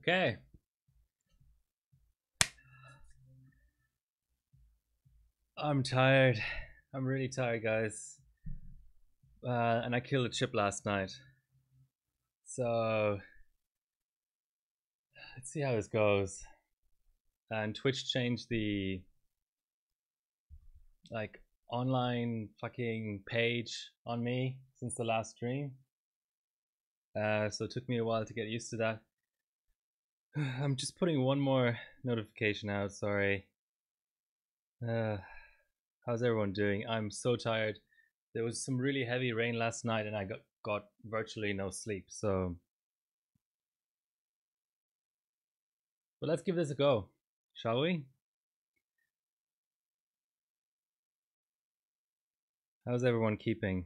Okay. I'm tired. I'm really tired, guys. And I killed a chip last night. So let's see how this goes. And Twitch changed the online fucking page on me since the last stream. So it took me a while to get used to that. I'm just putting one more notification out, sorry. How's everyone doing? I'm so tired. There was some really heavy rain last night and I got virtually no sleep, so. But let's give this a go, shall we? How's everyone keeping?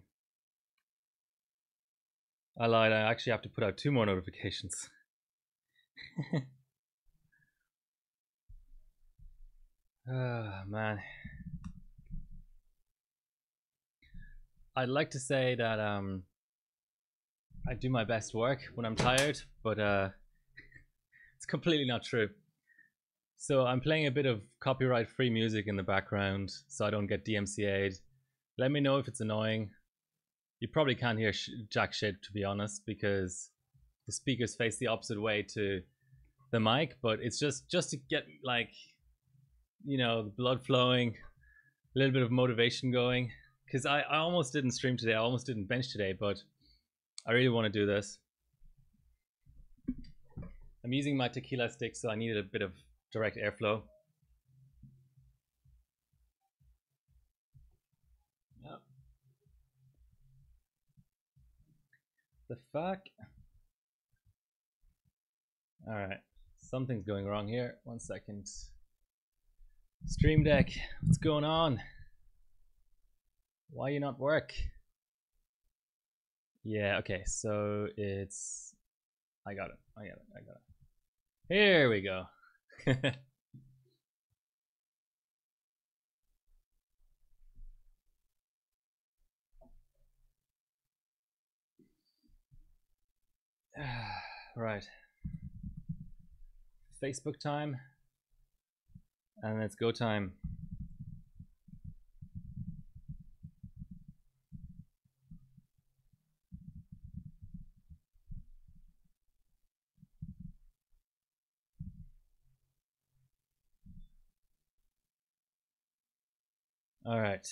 I lied, I actually have to put out 2 more notifications. Ah, man. I'd like to say that I do my best work when I'm tired, but it's completely not true. So I'm playing a bit of copyright-free music in the background so I don't get DMCA'd. Let me know if it's annoying. You probably can't hear jack shit, to be honest, because the speakers face the opposite way to the mic, but it's just to get, like, you know, the blood flowing, a little bit of motivation going, because I almost didn't stream today, I almost didn't bench today, but I really want to do this. I'm using my tequila stick, so I needed a bit of direct airflow. Yep. The fuck? Alright, something's going wrong here. 1 second. Stream Deck, what's going on? Why you not work? Yeah, okay, so it's... I got it. Here we go. Right. Facebook time. And it's go time. All right.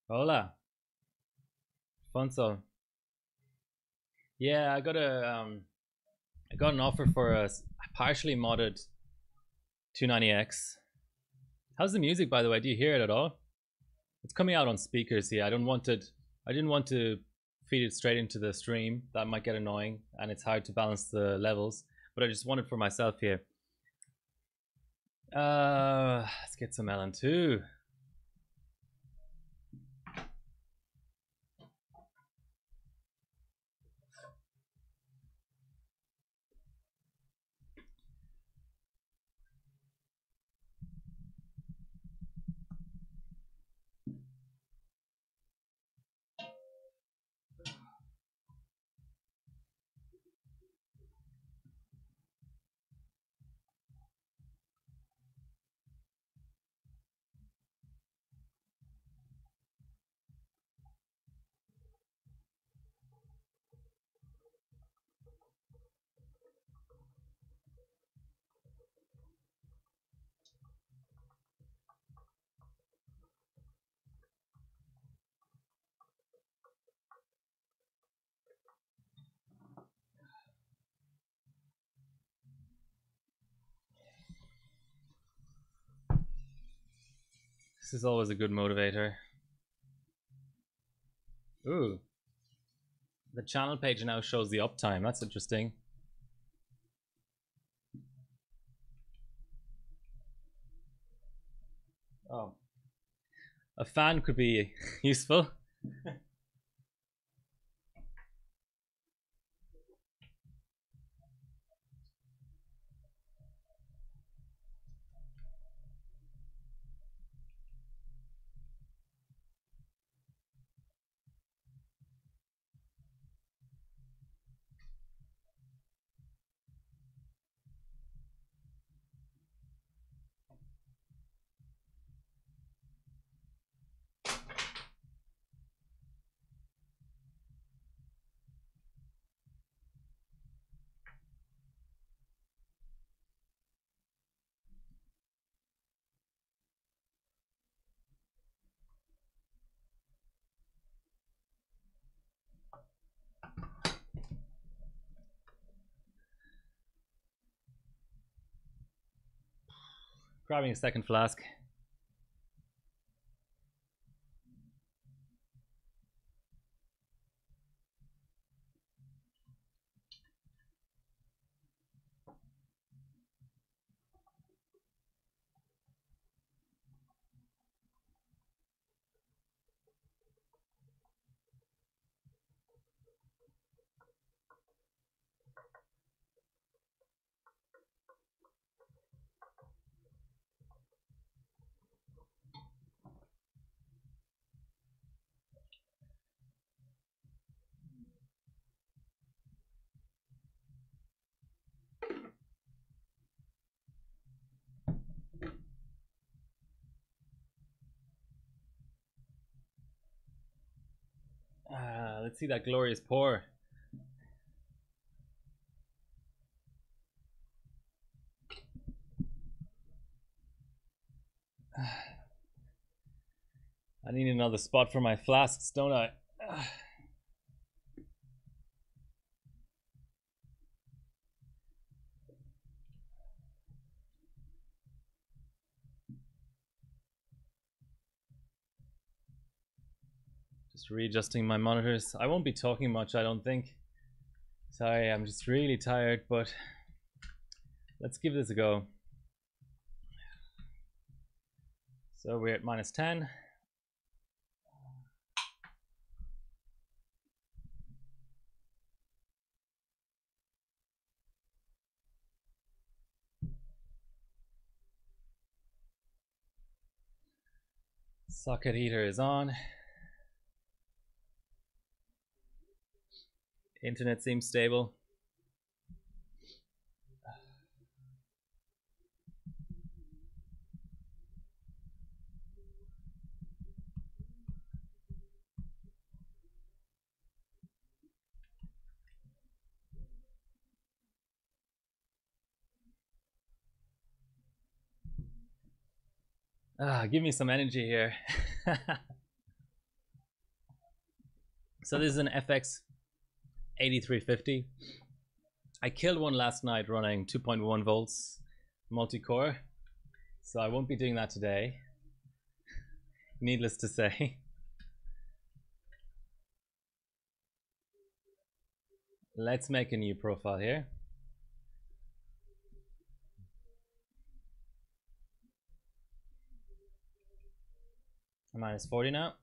Hola. Fonso. Yeah, I got an offer for a partially modded 290X. How's the music, by the way? Do you hear it at all? It's coming out on speakers here. I didn't want to feed it straight into the stream. That might get annoying, and it's hard to balance the levels. But I just want it for myself here. Let's get some LN2. This is always a good motivator. Ooh. The channel page now shows the uptime. That's interesting. Oh. A fan could be useful. Grabbing a second flask. Let's see that glorious pour. I need another spot for my flasks, don't I? Just readjusting my monitors. I won't be talking much, I don't think. Sorry, I'm just really tired, but let's give this a go. So we're at -10. Socket heater is on. Internet seems stable. Give me some energy here. So this is an FX 8350. I killed one last night running 2.1 volts multi-core, so I won't be doing that today, needless to say. Let's make a new profile here. -40 now.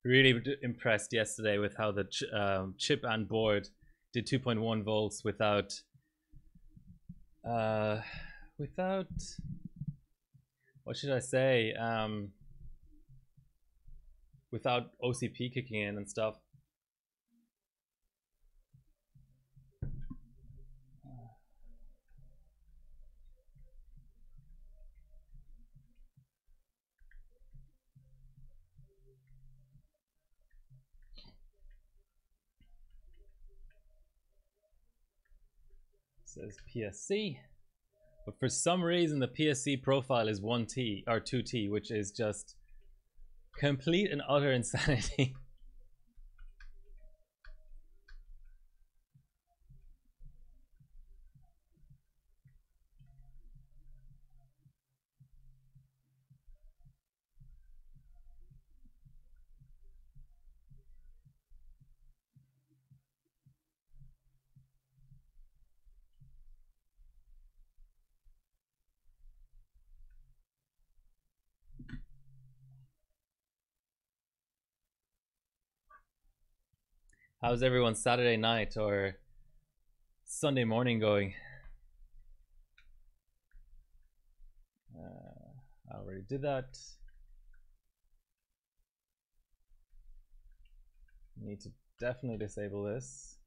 Really impressed yesterday with how the chip and board did 2.1 volts without what should I say, without OCP kicking in and stuff. Says PSC, but for some reason the PSC profile is 1T or 2T, which is just complete and utter insanity. How's everyone's Saturday night or Sunday morning going? I already did that. Need to definitely disable this.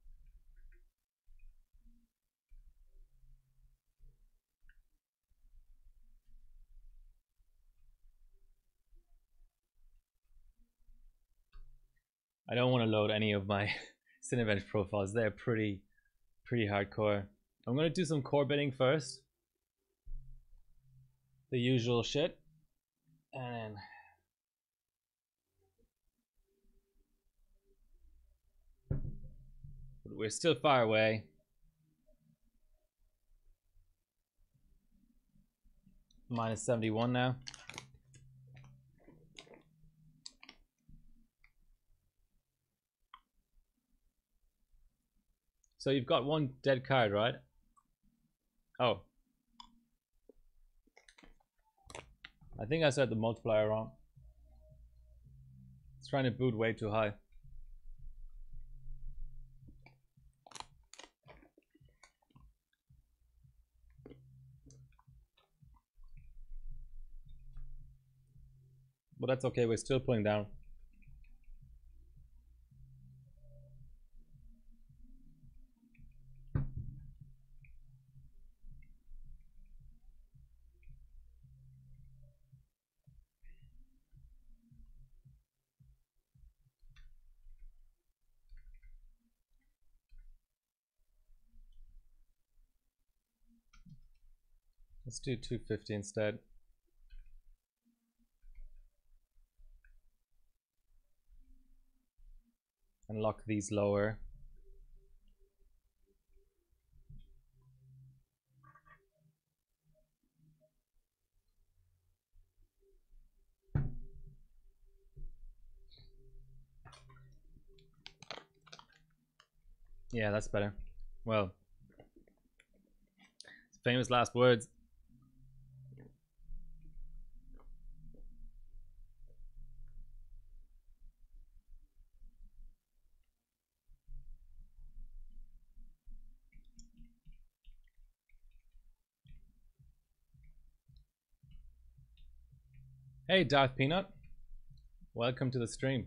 I don't want to load any of my Cinebench profiles. They're pretty hardcore. I'm going to do some core bidding first. The usual shit. And we're still far away. Minus 71 now. So you've got one dead card, right? Oh. I think I set the multiplier wrong. It's trying to boot way too high. But that's okay, we're still pulling down. Let's do 250 instead. And lock these lower. Yeah, that's better. Well, famous last words. Hey, Darth Peanut. Welcome to the stream.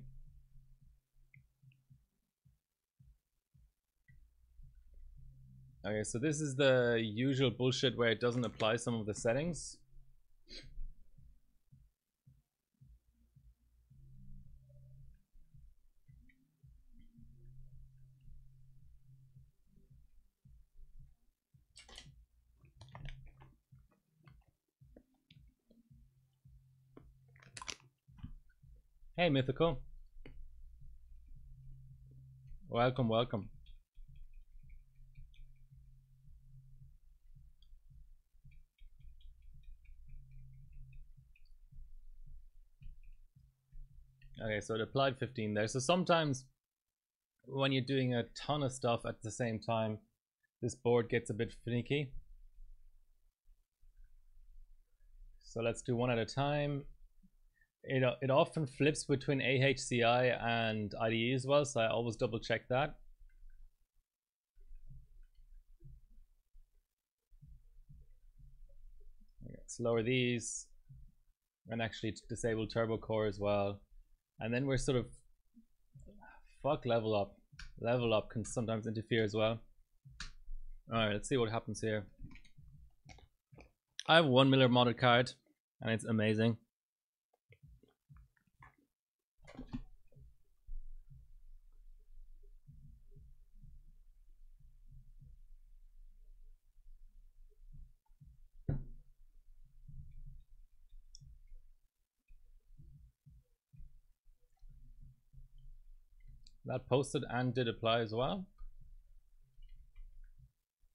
Okay, so this is the usual bullshit where it doesn't apply some of the settings. Hey, Mythical. Welcome, welcome. Okay, so it applied 15 there. So sometimes when you're doing a ton of stuff at the same time, this board gets a bit finicky. So let's do one at a time. It often flips between AHCI and IDE as well, so I always double check that. Let's lower these and actually disable turbo core as well. And then we're sort of fuck level up. Level up can sometimes interfere as well. Alright, let's see what happens here. I have 1 Miller modded card and it's amazing. That posted and did apply as well.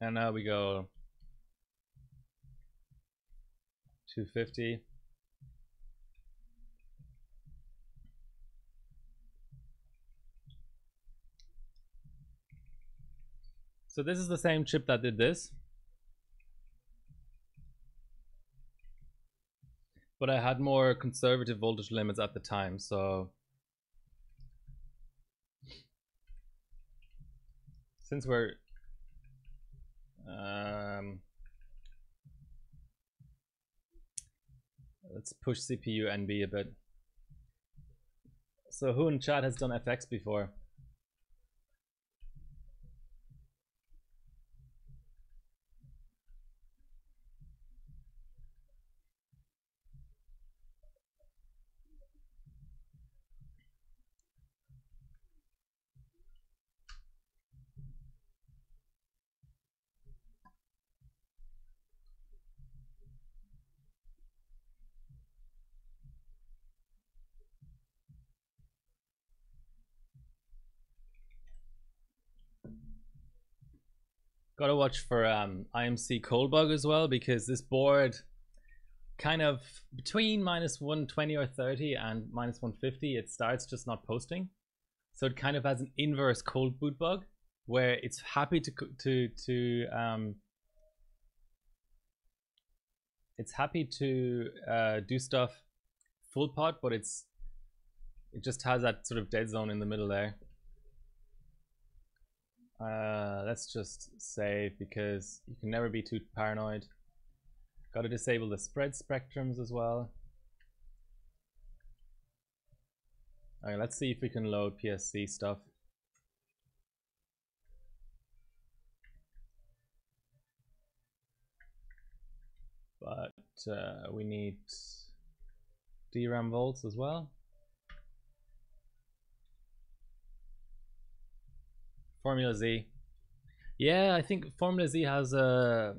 And now we go 250. So this is the same chip that did this. But I had more conservative voltage limits at the time, so since we're let's push CPU NB a bit. So who in chat has done FX before? Gotta watch for IMC Coldbug as well, because this board kind of between minus 120 or 30 and minus 150, it starts just not posting. So it kind of has an inverse cold boot bug where it's happy to do stuff full pot, but it just has that sort of dead zone in the middle there. Let's just save, because you can never be too paranoid. Got to disable the spread spectrums as well. Alright, let's see if we can load PSC stuff. But we need DRAM volts as well. Formula Z. Yeah, I think Formula Z has a...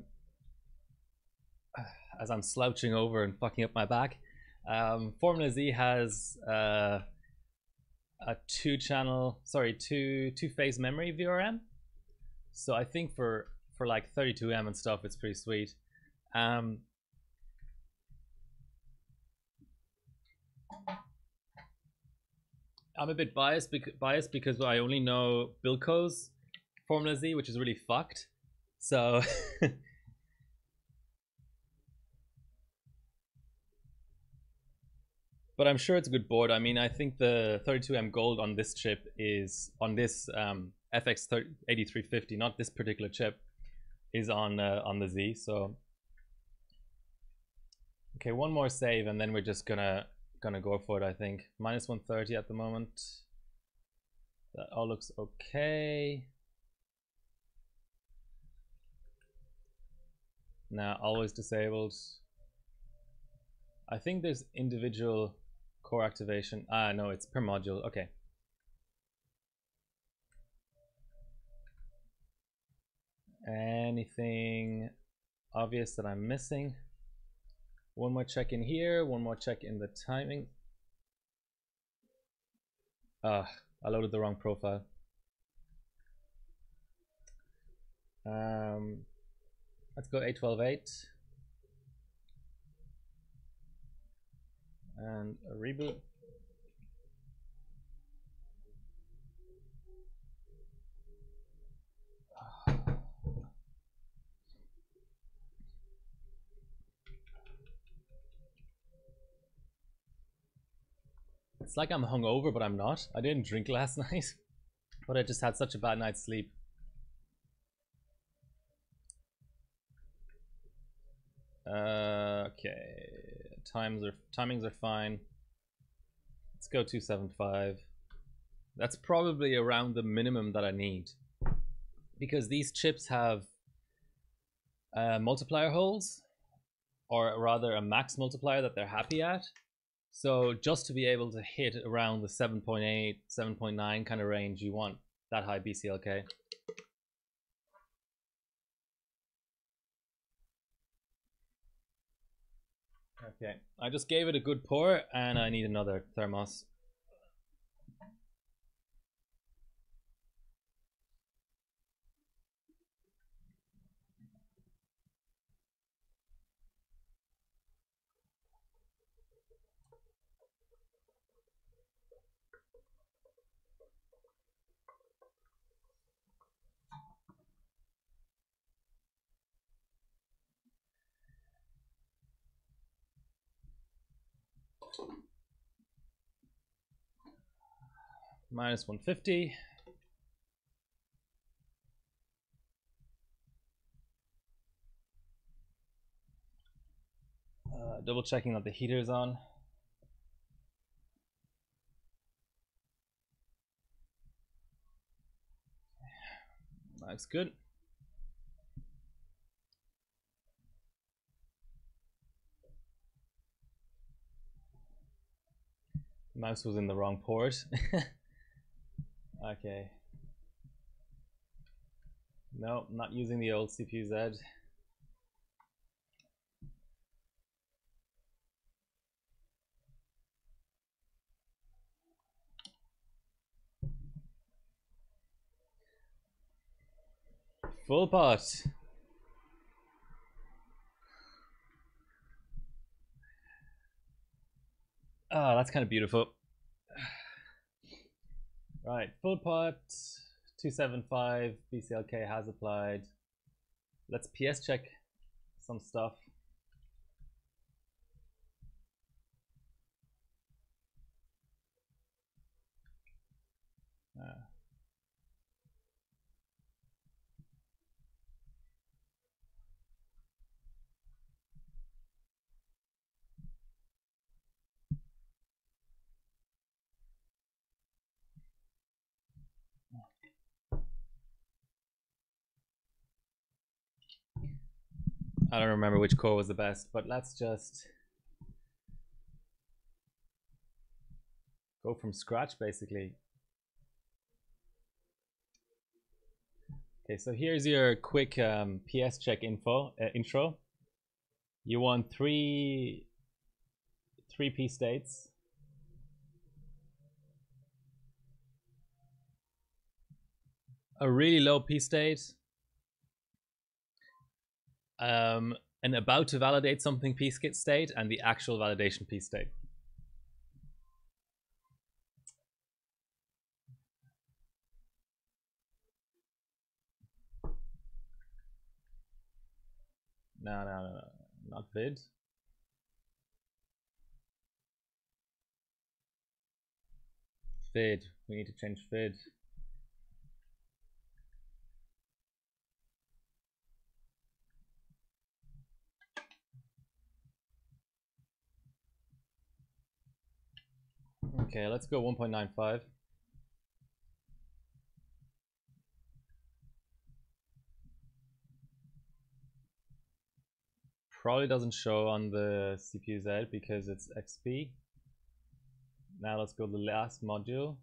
as I'm slouching over and fucking up my back, Formula Z has a two-phase memory VRM. So I think for like 32M and stuff, it's pretty sweet. I'm a bit biased because I only know Bilco's Formula Z, which is really fucked. So but I'm sure it's a good board. I mean, I think the 32M gold on this chip is on this FX8350, not this particular chip, is on the Z. So okay, one more save and then we're just gonna go for it. I think minus 130 at the moment. That all looks okay. Now always disabled. I think there's individual core activation. Ah, no, it's per module. Okay. Anything obvious that I'm missing? One more check in here, one more check in the timing. I loaded the wrong profile. Let's go 8128 and a reboot. It's like I'm hungover, but I'm not. I didn't drink last night, but I just had such a bad night's sleep. Okay, timings are fine. Let's go 275. That's probably around the minimum that I need, because these chips have multiplier holes, or rather a max multiplier that they're happy at. So just to be able to hit around the 7.8, 7.9 kind of range, you want that high BCLK. Okay, I just gave it a good pour and I need another thermos. Minus 150. Double checking that the heater is on. That's good. Mouse was in the wrong port. Okay. No, not using the old CPU-Z. Full pot. Oh, that's kind of beautiful. Right, full pot. 275 BCLK has applied. Let's PS check some stuff. I don't remember which core was the best, but let's just go from scratch basically. Okay, so here's your quick PS check intro. You want three P states. A really low P state. An about to validate something P state, and the actual validation P state. No, not vid. Vid. We need to change vid. Okay, let's go 1.95. Probably doesn't show on the CPU Z because it's XP. Now let's go to the last module.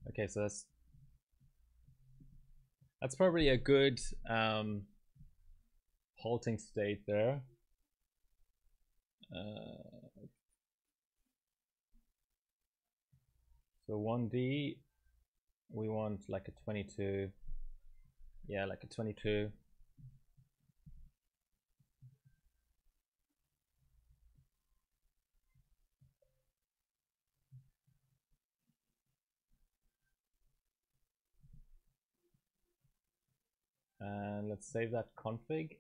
Okay, so that's probably a good halting state there. So 1D, we want like a 22. Yeah, like a 22. And let's save that config.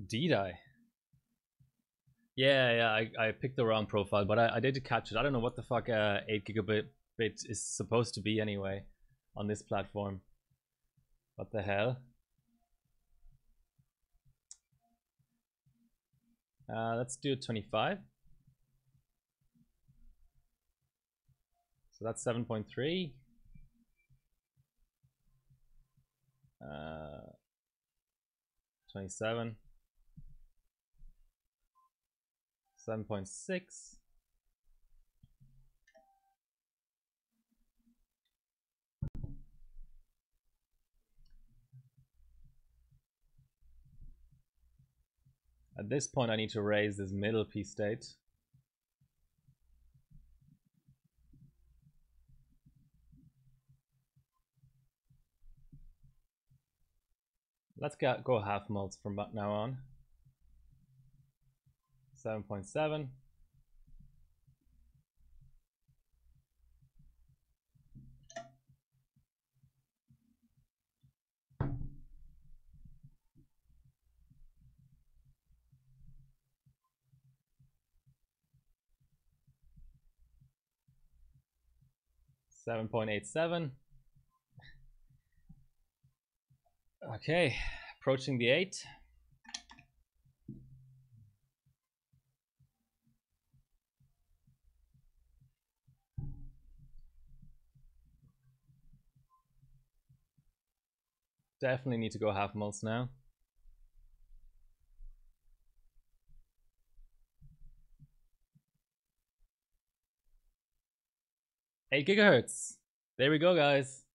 Did I? Yeah, I picked the wrong profile, but I did catch it. I don't know what the fuck 8 gigabit is supposed to be anyway on this platform. What the hell? Let's do 25. So that's 7.3. 27. 7.6. At this point I need to raise this middle P state. Let's go half mults from now on. 7.7. $7.87. Okay, approaching the 8. Definitely need to go half mults now. Eight gigahertz. There we go, guys.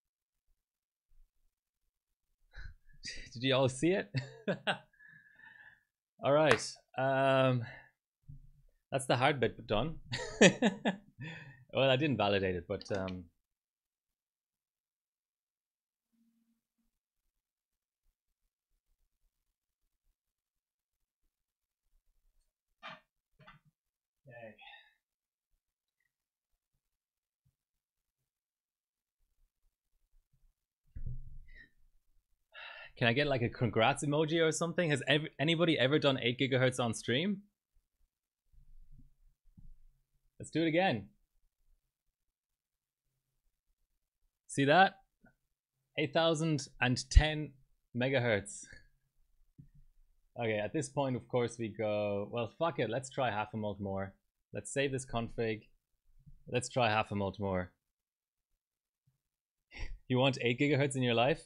Did you all see it? All right. That's the hard bit done. Well, I didn't validate it, but okay. Can I get like a congrats emoji or something? Has anybody ever done 8 gigahertz on stream? Let's do it again. See that? 8010 megahertz. Okay, at this point, of course, we go, well, fuck it. Let's try half a mult more. Let's save this config. Let's try half a mult more. You want 8 gigahertz in your life?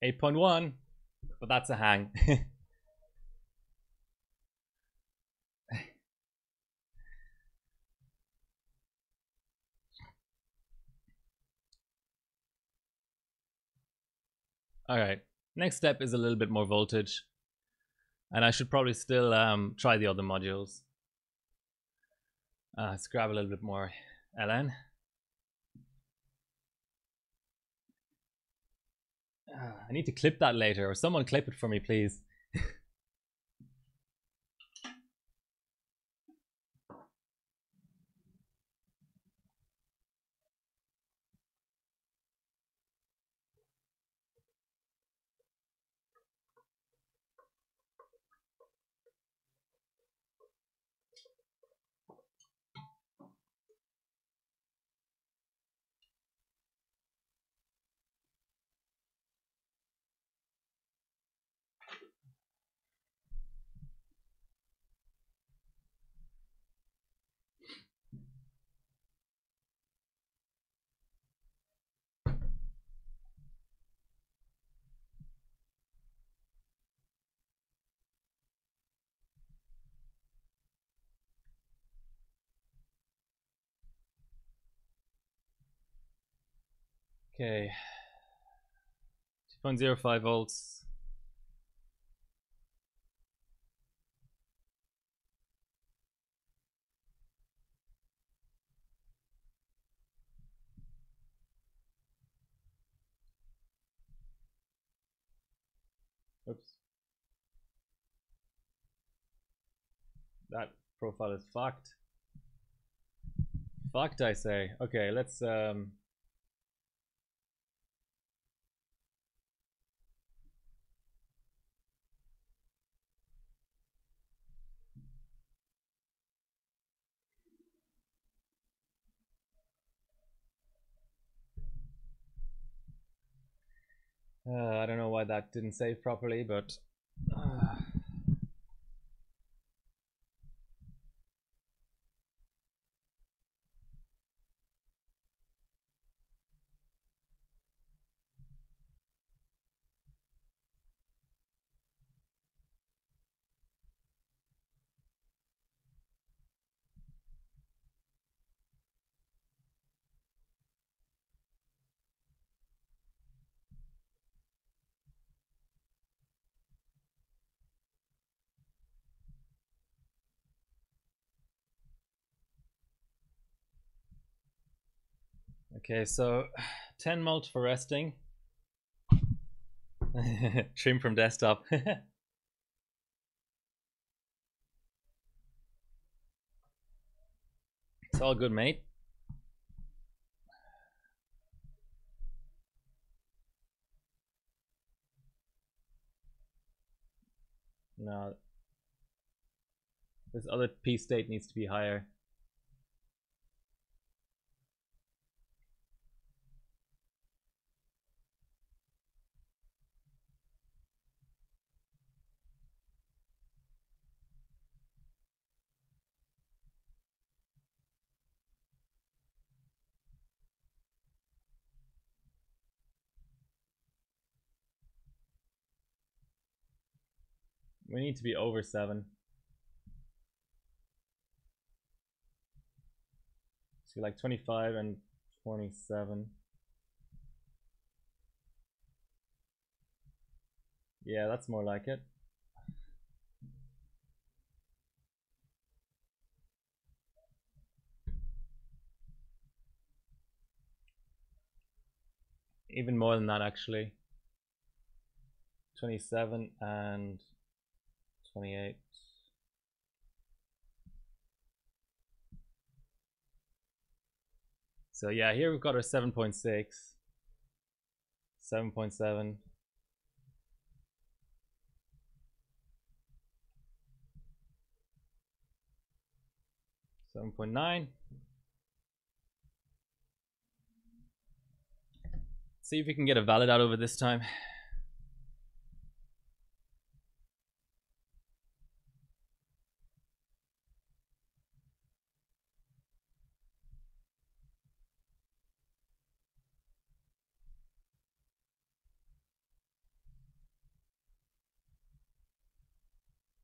$8.1, but that's a hang. Alright, next step is a little bit more voltage. And I should probably still try the other modules. Let's grab a little bit more LN. I need to clip that later, or someone clip it for me, please. Okay, 2.05 volts. Oops. That profile is fucked. Fucked, I say. Okay, let's I don't know why that didn't save properly, but okay, so 10 mult for resting. Trim from desktop. It's all good, mate. No, this other P state needs to be higher. We need to be over 7. So like 25 and 27. Yeah, that's more like it. Even more than that, actually. 27 and 28. So yeah, here we've got our 7.6, 7.7. 7.9. See if we can get a valid out over this time.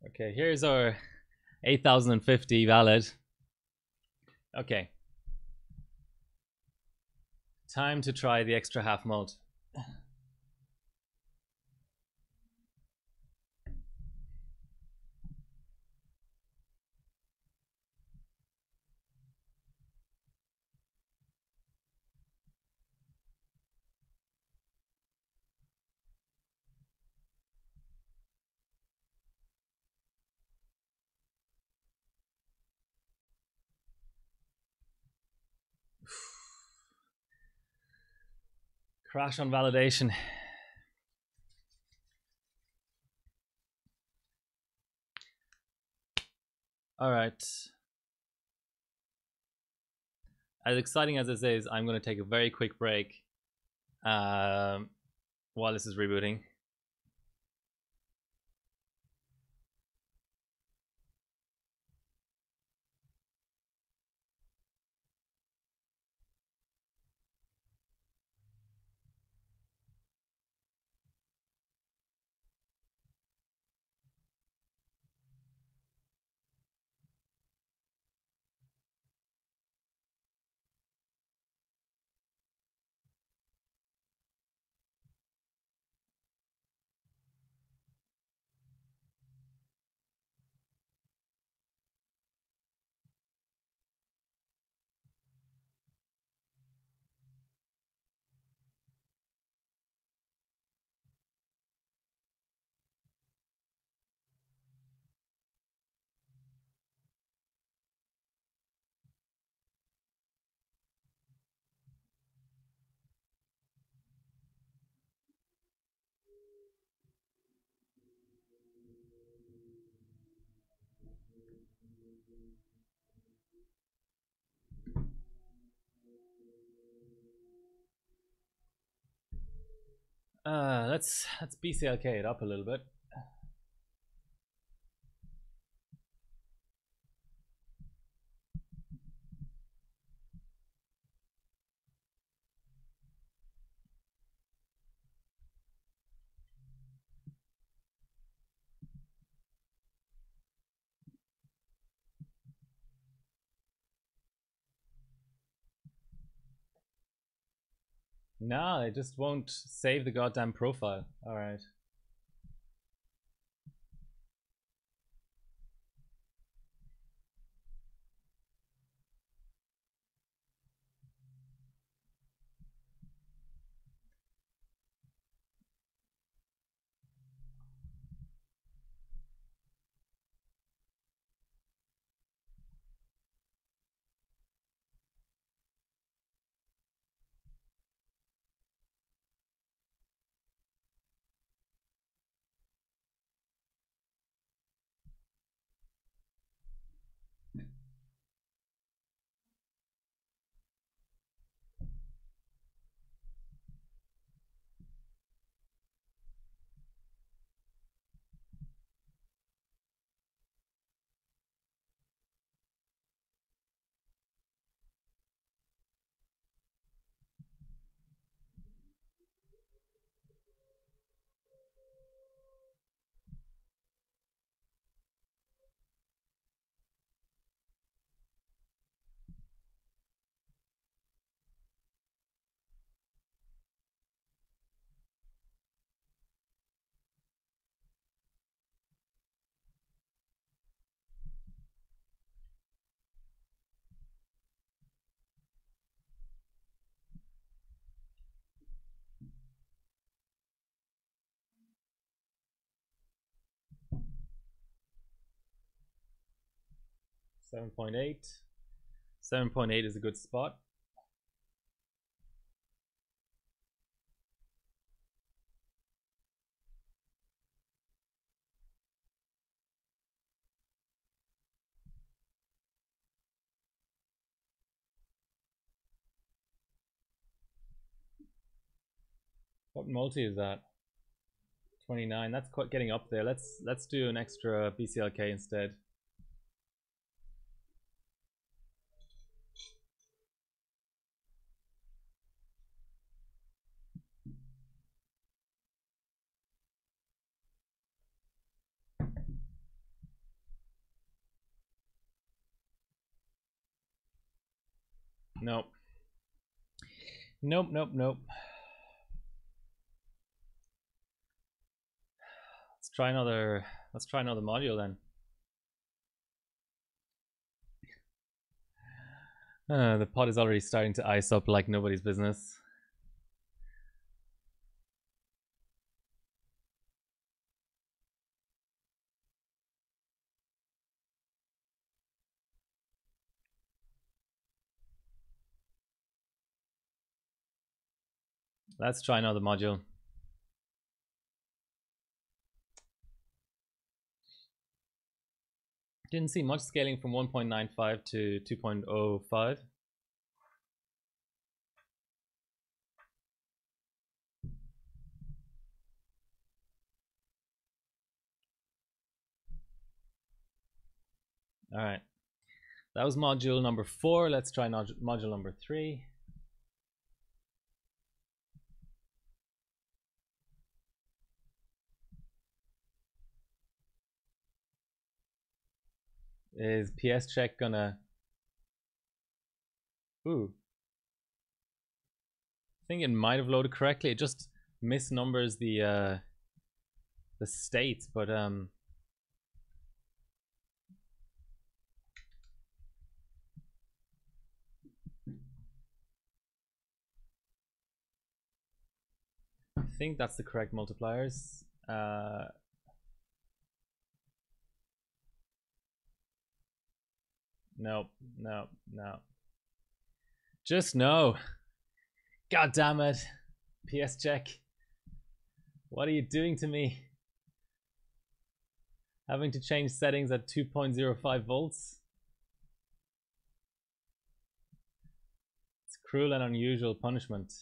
Okay, here's our 8050 valid. Okay. Time to try the extra half mult. Crash on validation. All right. As exciting as this is, I'm going to take a very quick break while this is rebooting. Let's BCLK it up a little bit. No, it just won't save the goddamn profile. All right. 7.8. 7.8 is a good spot. What multi is that? 29. That's quite getting up there. Let's do an extra BCLK instead. Nope. Nope, nope, nope. Let's try another module then. The pod is already starting to ice up like nobody's business. Let's try another module. Didn't see much scaling from 1.95 to 2.05. All right, that was module number 4. Let's try module number 3. Is PS check gonna... Ooh. I think it might have loaded correctly. It just misnumbers the states, but I think that's the correct multipliers. Nope, nope, no. Just no. God damn it. PS check. What are you doing to me? Having to change settings at 2.05 volts. It's cruel and unusual punishment.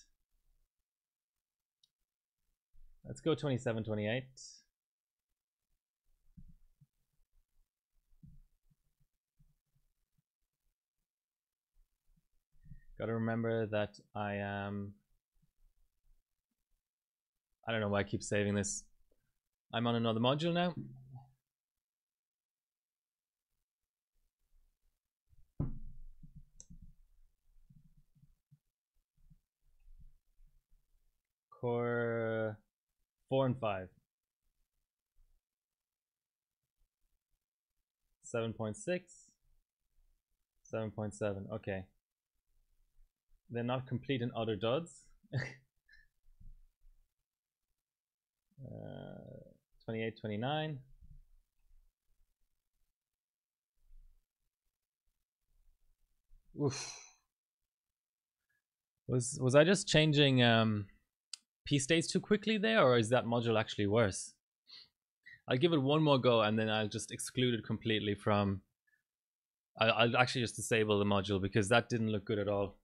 Let's go 27, 28. Gotta remember that I am... I don't know why I keep saving this. I'm on another module now. Core 4 and 5. 7.6. 7.7. Okay. They're not complete in other duds. 28, 29. Oof. Was I just changing P states too quickly there, or is that module actually worse? I'll give it one more go and then I'll just exclude it completely from... I'll actually just disable the module because that didn't look good at all.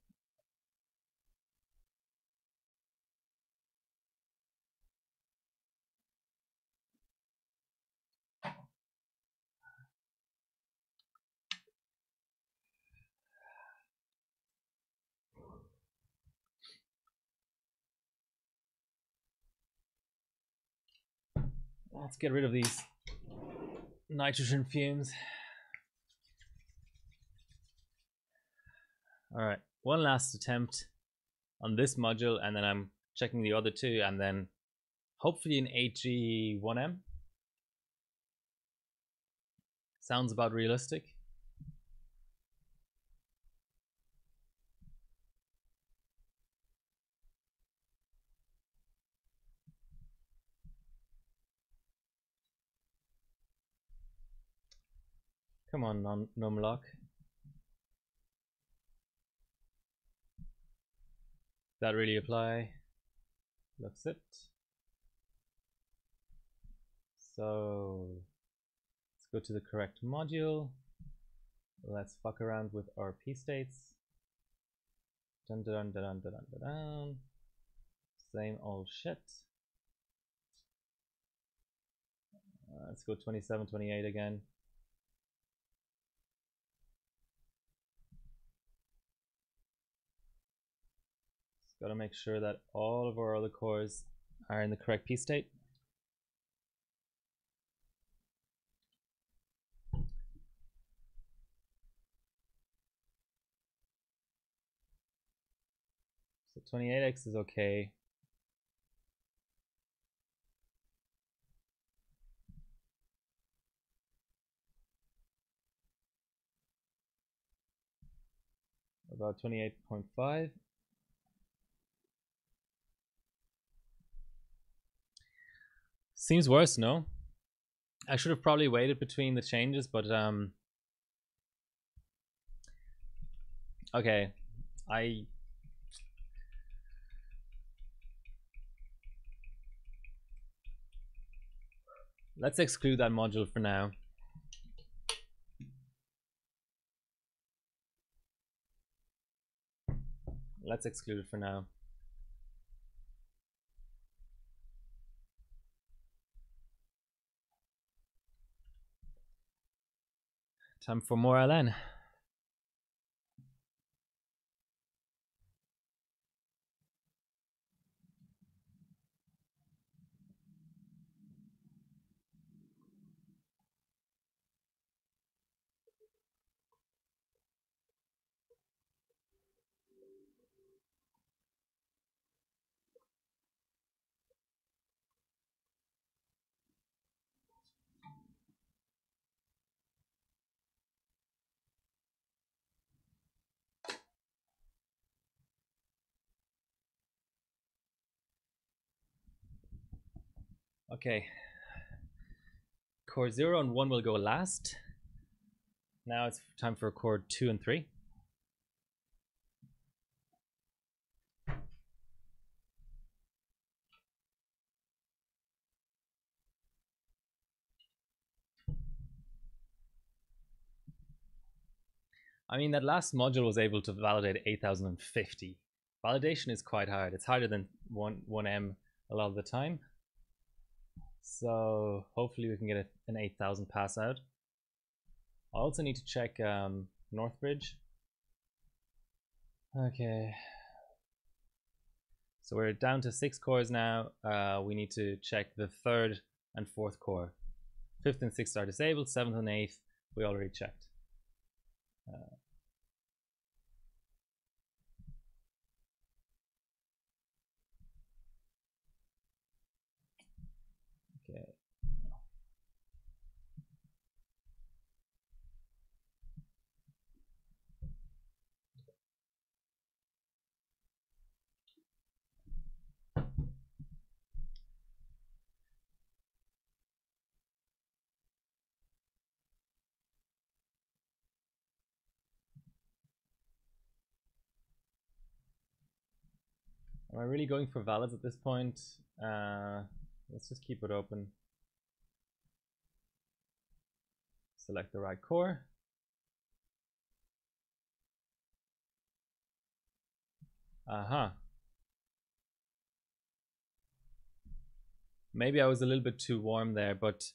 Let's get rid of these nitrogen fumes. All right, one last attempt on this module and then I'm checking the other two and then hopefully an 8G1M. Sounds about realistic. Come on, numlock. That really apply? Looks it. So let's go to the correct module. Let's fuck around with our p states. Dun dun dun dun dun dun dun. Same old shit. Let's go 27, 28 again. Just gotta make sure that all of our other cores are in the correct p state. So 28x is okay. About 28.5. Seems worse, no? I should have probably waited between the changes, but okay. Let's exclude that module for now. Let's exclude it for now. Time for more LN. Okay. Core 0 and 1 will go last. Now it's time for core 2 and 3. I mean, that last module was able to validate 8050. Validation is quite hard. It's harder than 1M a lot of the time. So hopefully we can get an 8000 pass out. I also need to check Northbridge. Okay. So we're down to 6 cores now. We need to check the 3rd and 4th core. 5th and 6th are disabled. 7th and 8th we already checked. Okay. Am I really going for valids at this point? Let's just keep it open. Select the right core. Maybe I was a little bit too warm there, but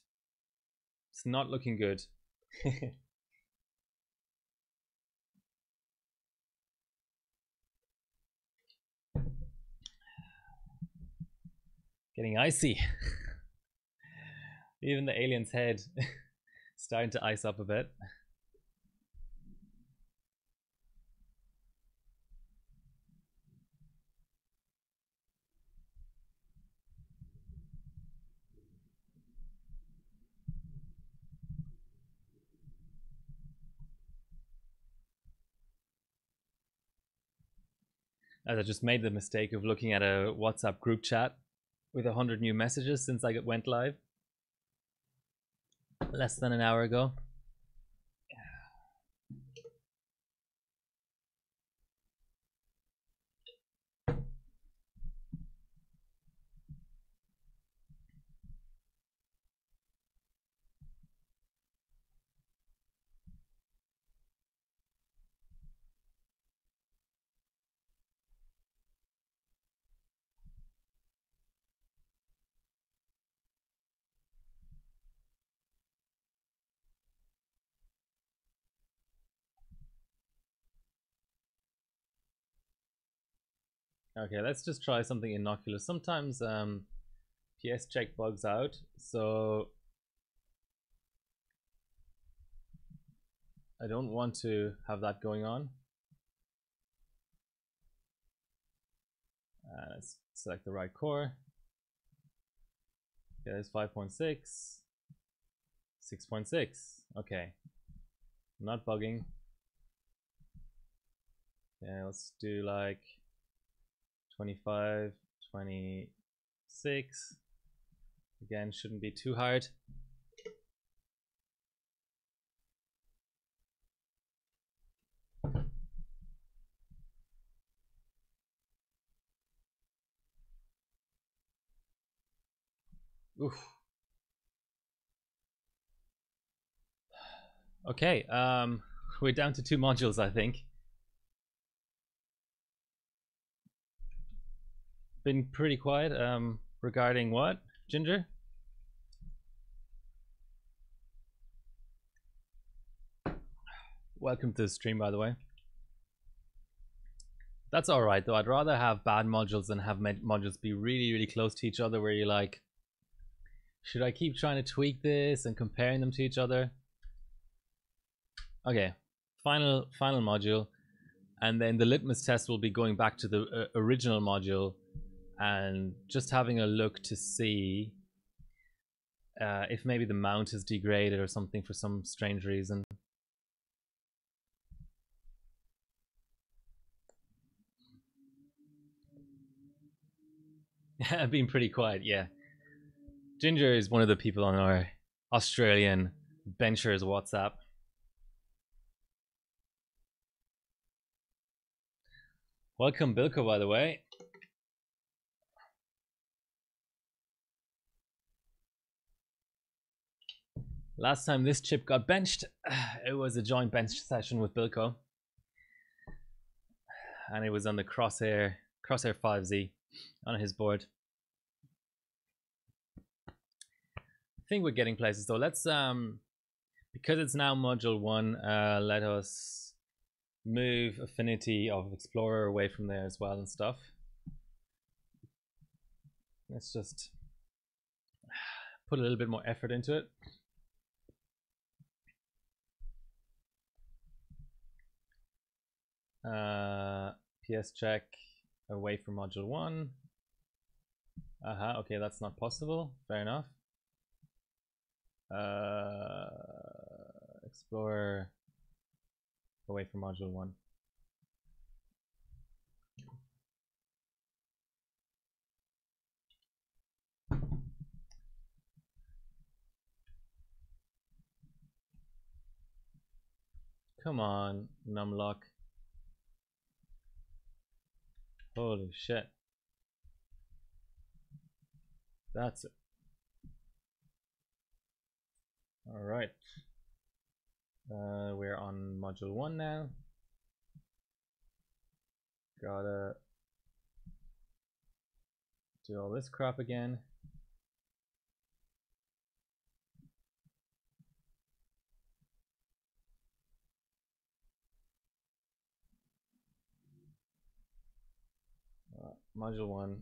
it's not looking good. Getting icy. Even the alien's head starting to ice up a bit. As I just made the mistake of looking at a WhatsApp group chat with 100 new messages since I went live less than an hour ago. Okay, let's just try something innocuous. Sometimes PS check bugs out, so I don't want to have that going on. Let's select the right core. Okay, there's 5.6, 6.6. Okay, not bugging. Yeah, let's do like 25, 26. Again, shouldn't be too hard. Oof. Okay, we're down to 2 modules, I think. Been pretty quiet. Regarding what, Ginger? Welcome to the stream, by the way. That's alright though. I'd rather have bad modules than have modules be really, really close to each other where you're like, should I keep trying to tweak this and comparing them to each other? Okay, final module, and then the litmus test will be going back to the original module and just having a look to see if maybe the mount is degraded or something for some strange reason. I've been pretty quiet, yeah. Ginger is one of the people on our Australian Benchers WhatsApp. Welcome, Bilko, by the way. Last time this chip got benched, it was a joint bench session with Bilko. And it was on the Crosshair 5Z on his board. I think we're getting places though. Let's because it's now module 1, let us move affinity of Explorer away from there as well and stuff. Let's just put a little bit more effort into it. PS check away from module 1. Okay, that's not possible. Fair enough. Explorer away from module 1. Come on, numlock. Holy shit. That's it. All right. We're on module 1 now. Gotta do all this crap again. Module 1.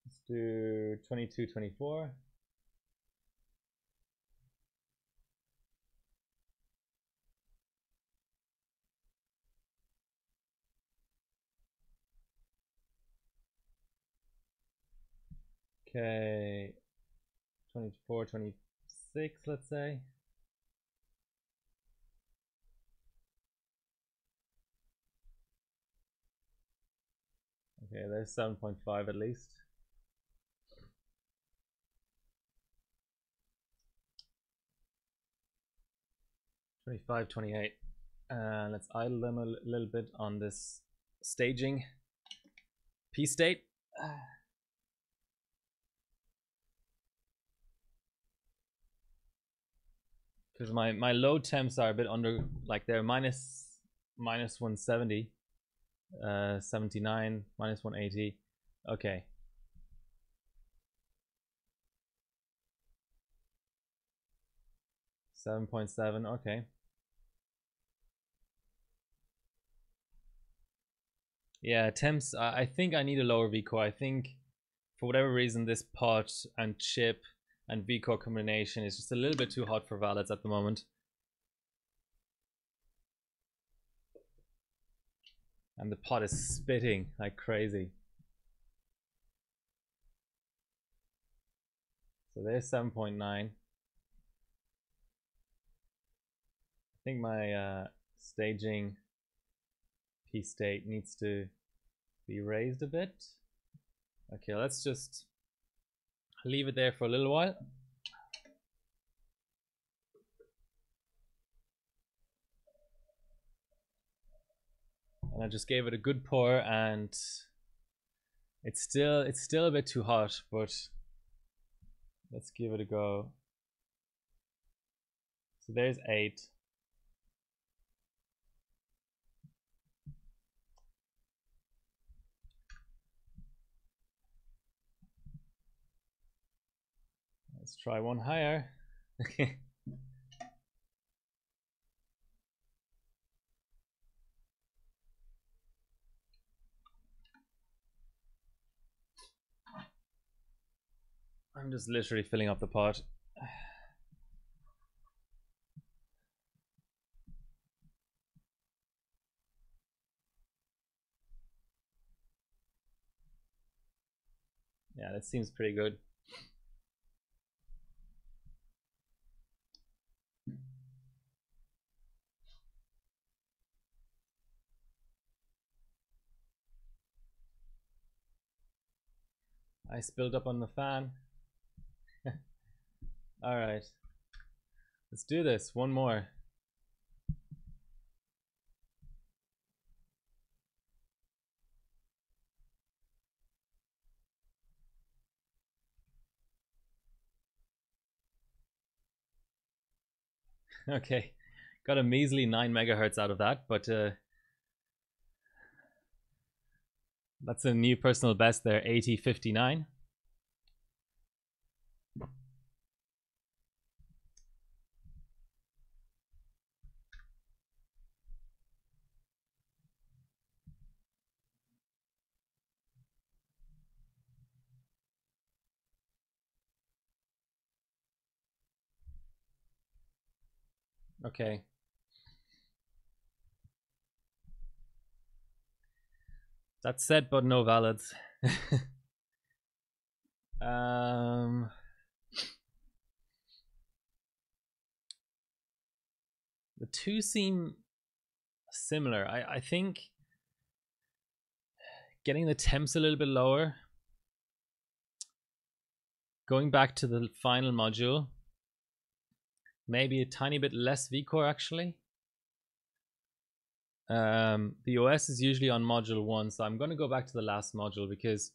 Let's do 22, 24. Okay, 24, 26, let's say. Okay, there's 7.5 at least. $25, $28. Let's idle them a little bit on this staging P state. Because my load temps are a bit under, like they're minus 170. 79 minus 180. Okay. $7.7. Okay. Yeah, temps. I think I need a lower VCore. I think for whatever reason this pot and chip and VCore combination is just a little bit too hot for Valads at the moment. And the pot is spitting like crazy. So there's 7.9. I think my staging P state needs to be raised a bit. Okay, let's just leave it there for a little while. And I just gave it a good pour, and it's still a bit too hot, but let's give it a go. So there's 8. Let's try one higher. I'm just literally filling up the pot. Yeah, that seems pretty good. I spilled up on the fan. All right, let's do this. One more. Okay, got a measly 9 megahertz out of that, but that's a new personal best there, 8059. Okay. That's set, but no valids. The two seem similar. I think getting the temps a little bit lower, going back to the final module, maybe a tiny bit less VCore actually. The OS is usually on module 1, so I'm going to go back to the last module because,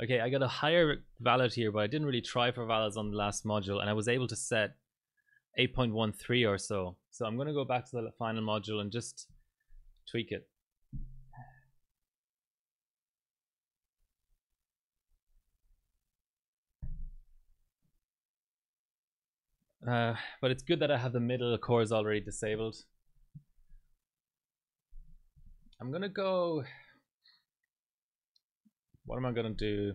okay, I got a higher valid here, but I didn't really try for valids on the last module, and I was able to set 8.13 or so. So I'm going to go back to the final module and just tweak it. But it's good that I have the middle cores already disabled. I'm gonna go. What am I gonna do?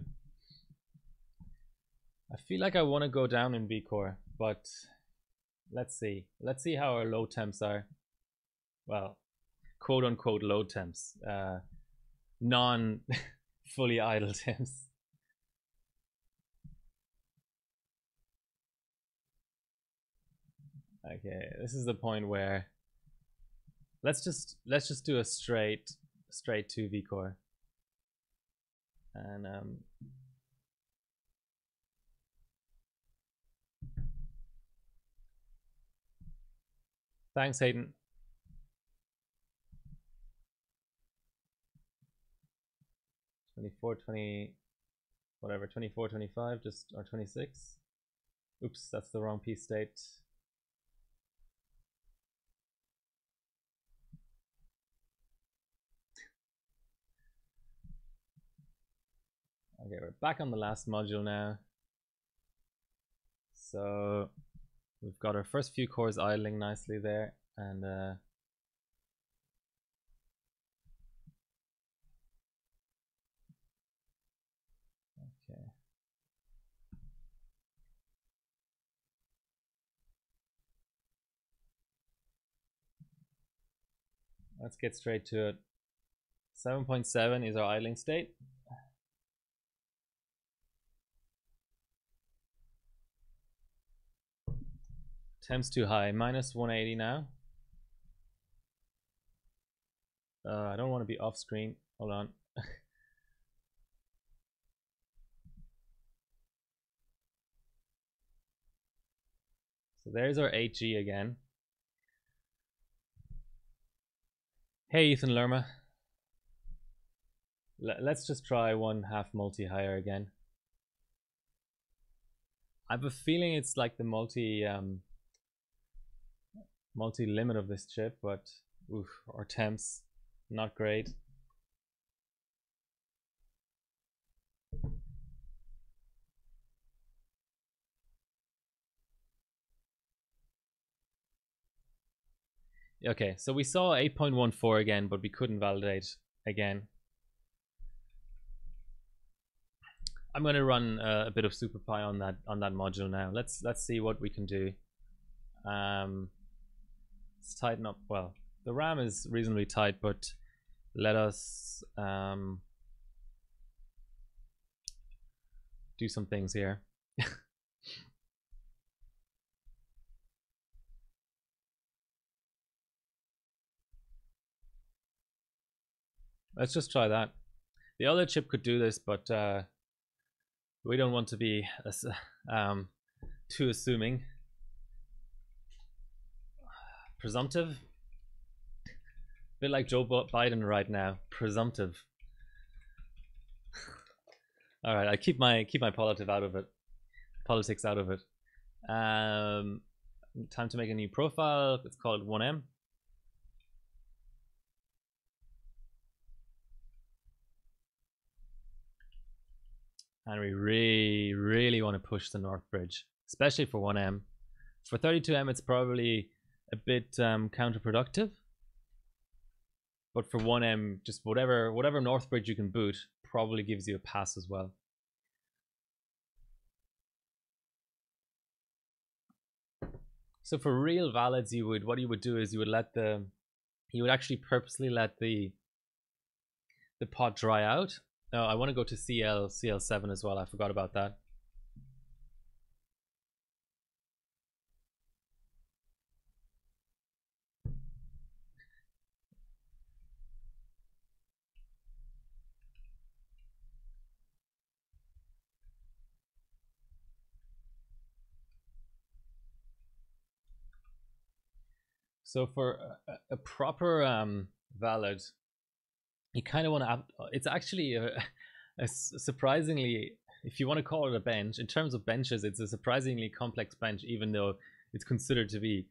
I feel like I want to go down in VCore, but let's see. Let's see how our load temps are. Well, quote unquote load temps, non fully idle temps. Okay, this is the point where let's just do a straight 2 VCore. And thanks, Hayden. Whatever, 24, 25, just, or 26. Oops, that's the wrong P state. Okay, we're back on the last module now. So we've got our first few cores idling nicely there, and okay. Let's get straight to it. 7.7 is our idling state. Temp's too high, minus 180 now. I don't want to be off screen. Hold on. So there's our 8G again. Hey Ethan Lerma. Let's just try 1/2 multi higher again. I have a feeling it's like the multi limit of this chip, but oof, our temps not great. Okay, so we saw 8.14 again, but we couldn't validate again. I'm going to run a bit of Superpi on that module now. Let's see what we can do. Let's tighten up. Well, the RAM is reasonably tight, but let us do some things here. Let's just try that. The other chip could do this, but we don't want to be too assuming. Presumptive? A bit like Joe Biden right now. Presumptive. All right, I keep my politics out of it. Time to make a new profile. It's called 1M. And we really want to push the North Bridge, especially for 1M. For 32M, it's probably a bit counterproductive. But for 1M, just whatever North Bridge you can boot probably gives you a pass as well. So for real valids, what you would do is you would actually purposely let the pod dry out. Oh, I want to go to CL7 as well. I forgot about that. So for a proper valid, you kind of want to. It's actually a surprisingly, if you want to call it a bench, in terms of benches, it's a surprisingly complex bench, even though it's considered to be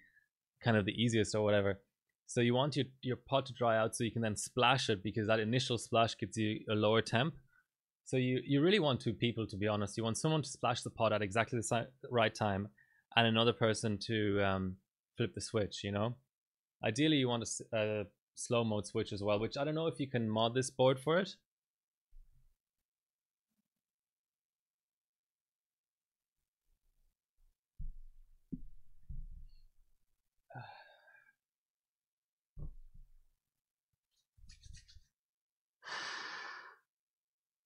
kind of the easiest or whatever. So you want your pod to dry out so you can then splash it, because that initial splash gives you a lower temp. So you really want two people, to be honest. You want someone to splash the pod at exactly the right time, and another person to flip the switch, you know? Ideally, you want a slow mode switch as well, which I don't know if you can mod this board for it.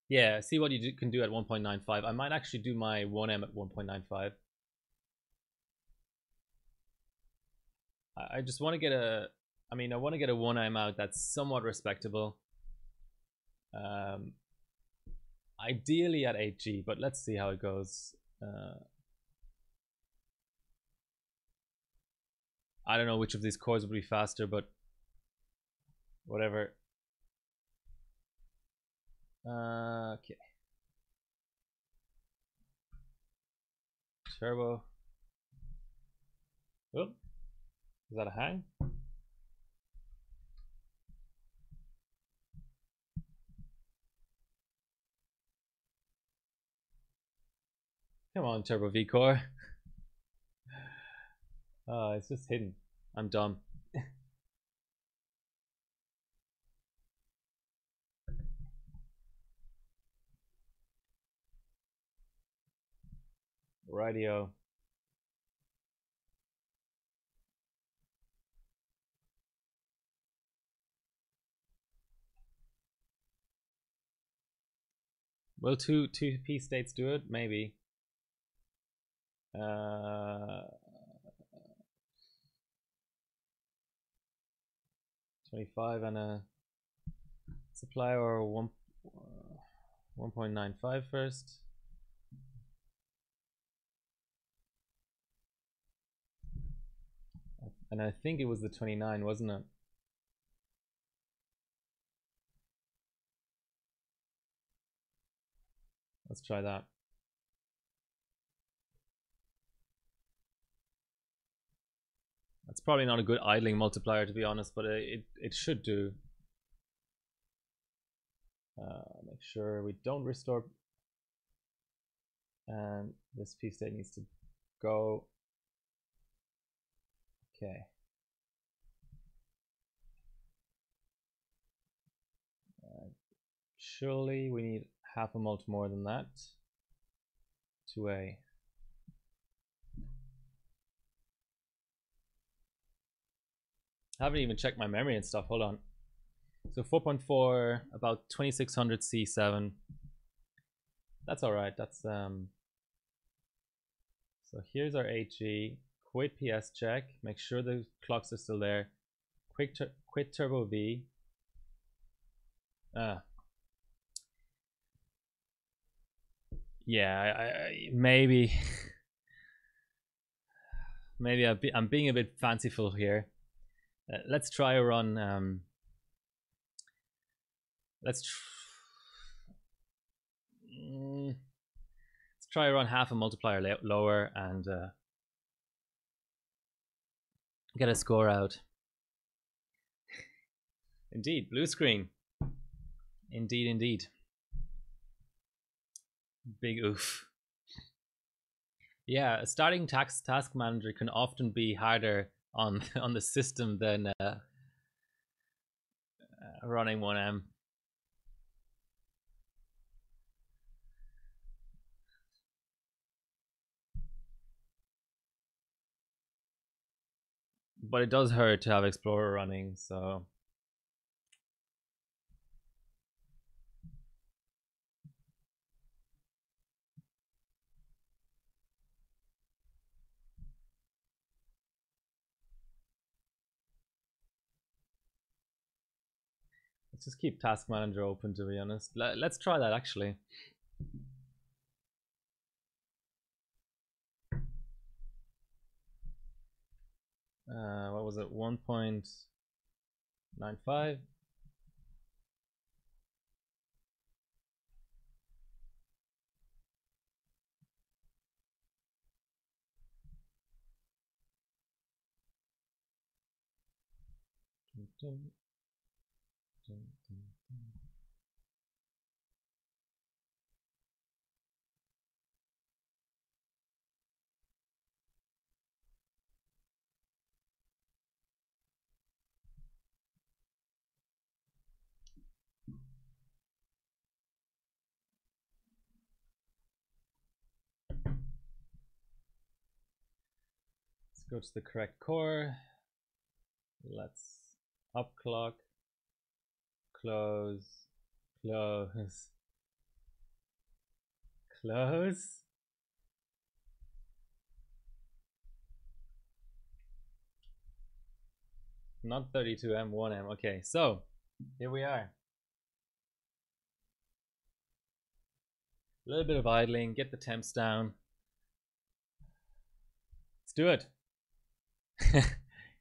Yeah, see what you can do at 1.95. I might actually do my 1M at 1.95. I just want to get I want to get a 1M out that's somewhat respectable. Ideally at 8G, but let's see how it goes. I don't know which of these cores would be faster, but whatever. Okay. Turbo. Oh, is that a hang? Come on, Turbo V Core. It's just hidden. I'm dumb. Radio. Will two P states do it? Maybe. 25 and a supply, or 1.95 first. And I think it was the 29, wasn't it? Let's try that. That's probably not a good idling multiplier, to be honest, but it should do. Make sure we don't restore. And this P state needs to go. Okay. Surely we need half a mult more than that. 2A. I haven't even checked my memory and stuff. Hold on. So 4.4, about 2600 C7. That's all right. That's So here's our HG. Quit PS check. Make sure the clocks are still there. Quit Turbo V. Yeah, maybe I'm being a bit fanciful here. Let's try a run. Let's try a run half a multiplier lower and get a score out. Indeed, blue screen. Indeed. Big oof. Yeah, a starting task manager can often be harder on the system than running 1M. But it does hurt to have Explorer running, so let's just keep Task Manager open, to be honest. Let's try that actually. What was it? 1.95. Let's go to the correct core. Let's upclock, close. Not 32M, 1M. Okay, so here we are. A little bit of idling, get the temps down. Let's do it.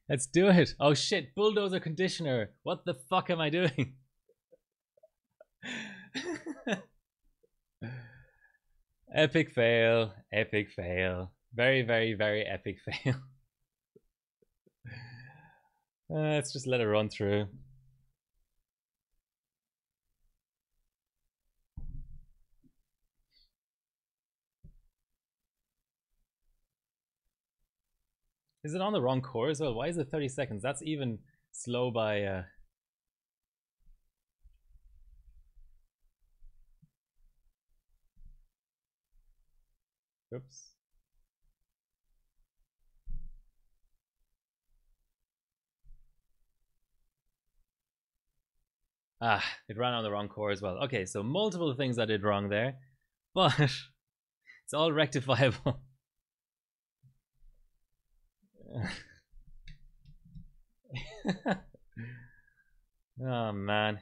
Let's do it. Oh shit, bulldozer conditioner. What the fuck am I doing? Epic fail. Epic fail. Very epic fail. Let's just let it run through. Is it on the wrong core as well? Why is it 30 seconds? That's even slow by... Oops. Ah, it ran on the wrong core as well. Okay, so multiple things I did wrong there, but it's all rectifiable. Oh man.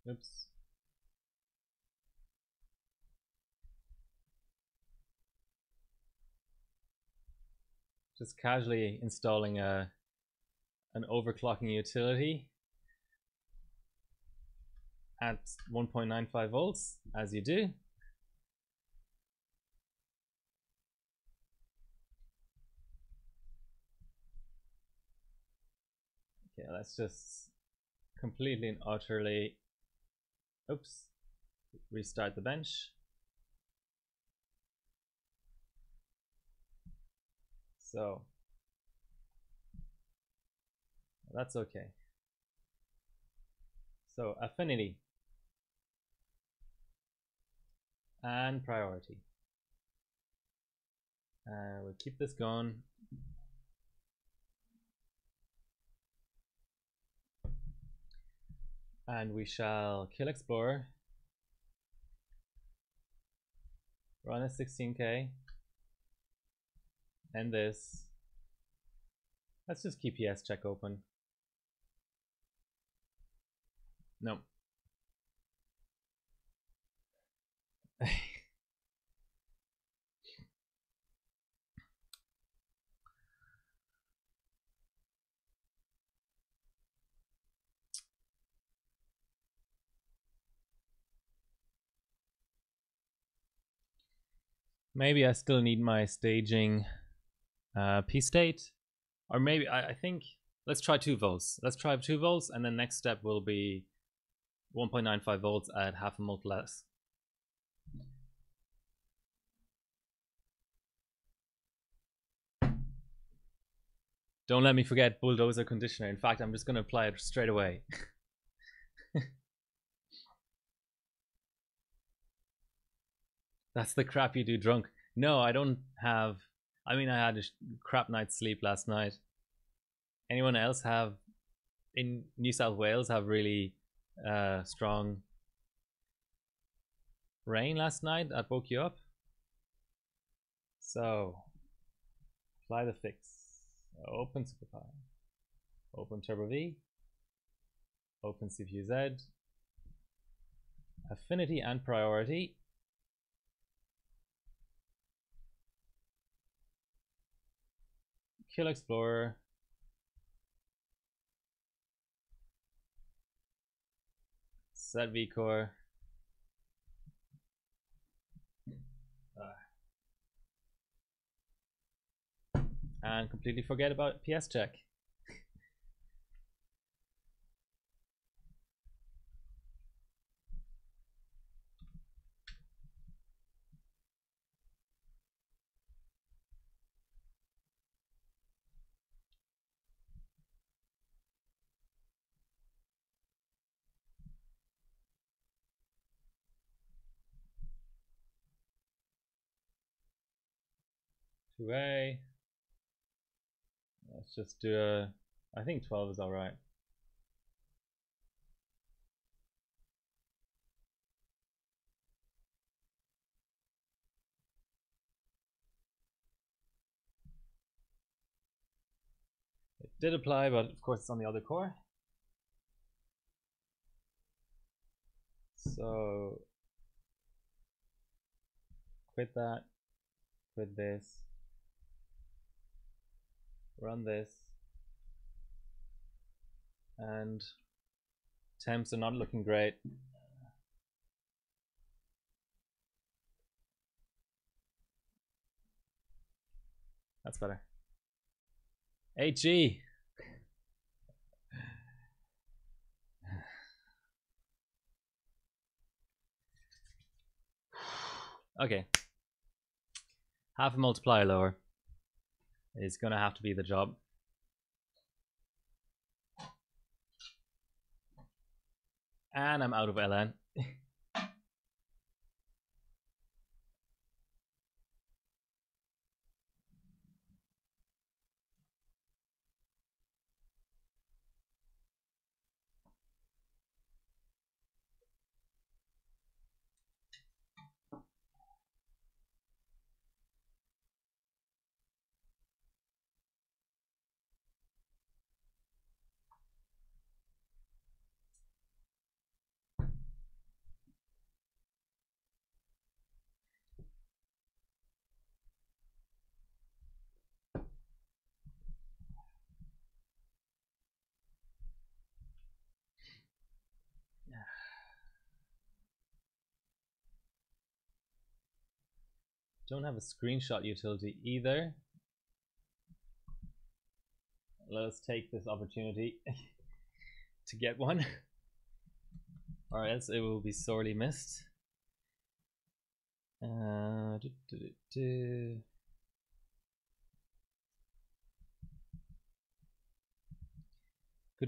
Oops. Just casually installing an overclocking utility at 1.95 volts, as you do. Okay, let's just completely and utterly, oops, restart the bench. So that's okay. So affinity and priority. We'll keep this going. And we shall kill Explorer, run a 16K, and this. Let's just keep PS check open. No. Maybe I still need my staging P state, or maybe I think let's try 2 volts. Let's try 2 volts, and then next step will be 1.95 volts at half a mult less. Don't let me forget bulldozer conditioner. In fact, I'm just going to apply it straight away. That's the crap you do drunk. No, I don't have. I mean, I had a crap night's sleep last night. Anyone else have in New South Wales have really strong rain last night that woke you up? So apply the fix. Open Superpi. Open Turbo V. Open CPU Z. Affinity and priority. Kill Explorer. Set vCore. And completely forget about PS check. Two-way. Let's just do a. I think 12 is all right. It did apply, but of course it's on the other core. So quit that, quit this, run this, and temps are not looking great. That's better. HG. Okay. Half a multiplier lower is gonna have to be the job. And I'm out of LN. Don't have a screenshot utility either. Let us take this opportunity to get one, or else it will be sorely missed. Good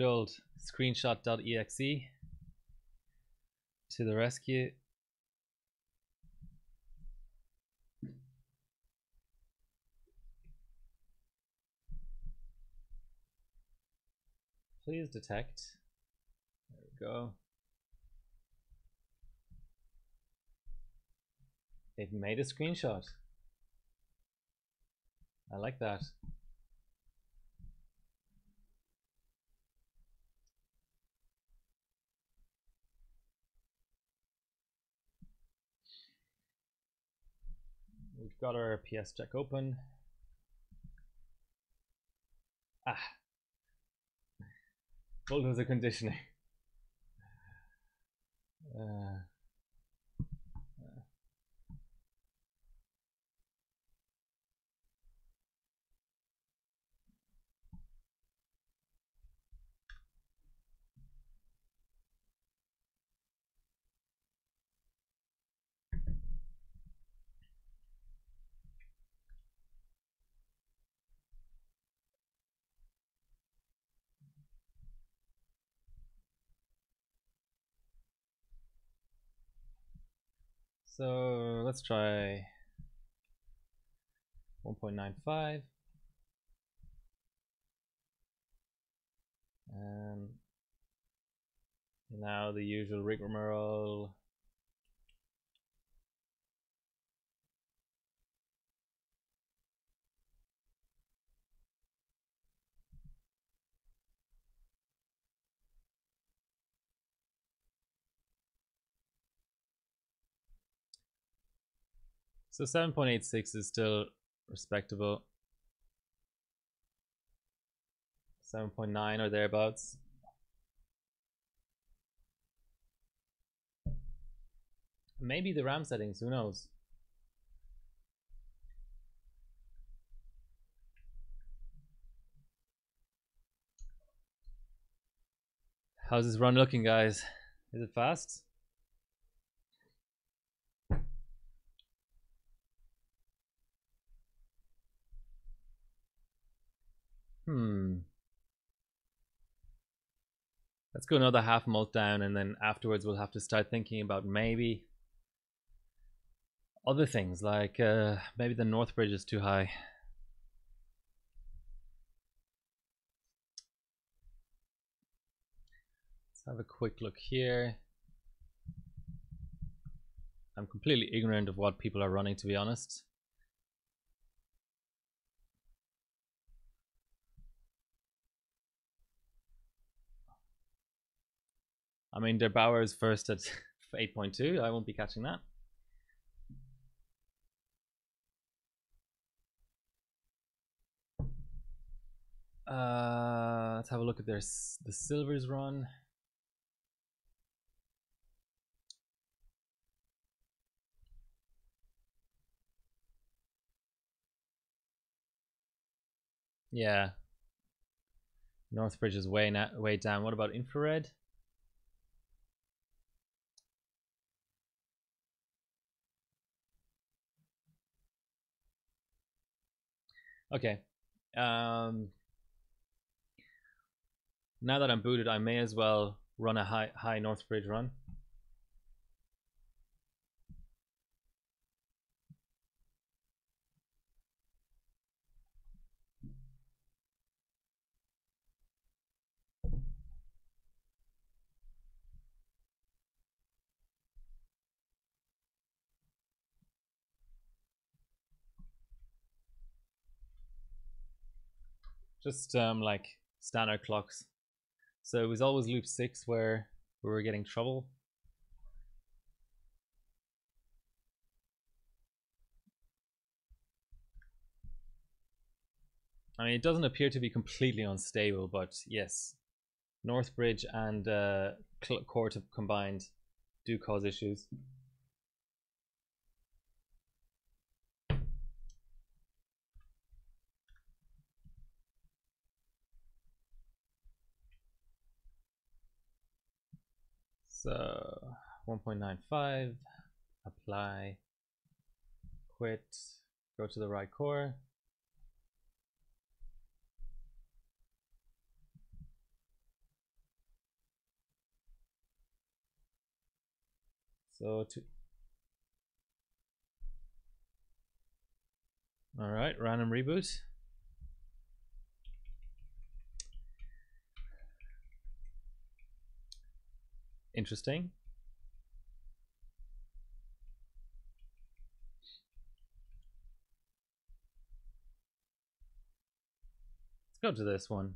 old screenshot.exe to the rescue. Please detect. There we go. They've made a screenshot. I like that. We've got our PS check open. Bulldozer conditioning. So let's try 1.95. And now the usual rigmarole. So 7.86 is still respectable. 7.9 or thereabouts. Maybe the RAM settings, who knows? How's this run looking, guys? Is it fast? Let's go another half mult down, and then afterwards we'll have to start thinking about maybe other things, like maybe the north bridge is too high. Let's have a quick look here. I'm completely ignorant of what people are running, to be honest. I mean, Der Bauer is first at 8.2. I won't be catching that. Let's have a look at the silvers run. Yeah, Northbridge is way down. What about infrared? Okay. Now that I'm booted, I may as well run a high Northbridge run. Just like standard clocks. So it was always loop 6 where we were getting trouble. I mean, it doesn't appear to be completely unstable, but yes, Northbridge and Court combined do cause issues. So 1.95, apply, quit, go to the right core. So all right, random reboot. Interesting. Let's go to this one.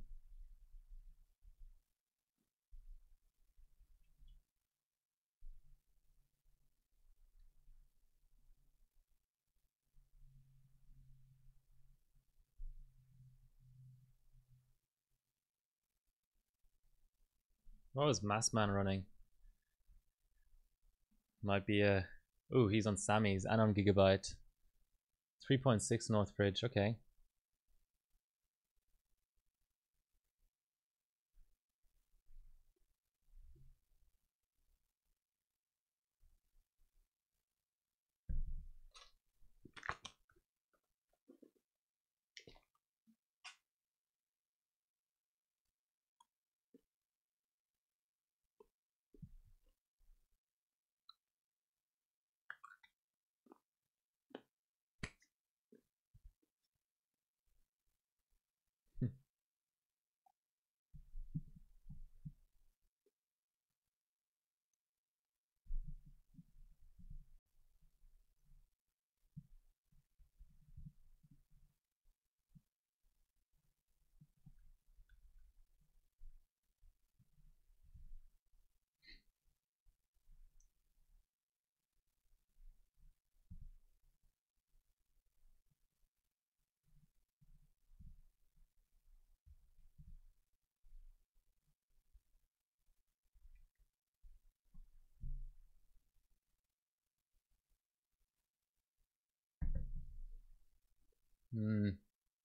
What was Massman running? Might be a... Ooh, he's on Sammy's and on Gigabyte. 3.6 Northbridge, okay.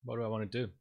What do I want to do?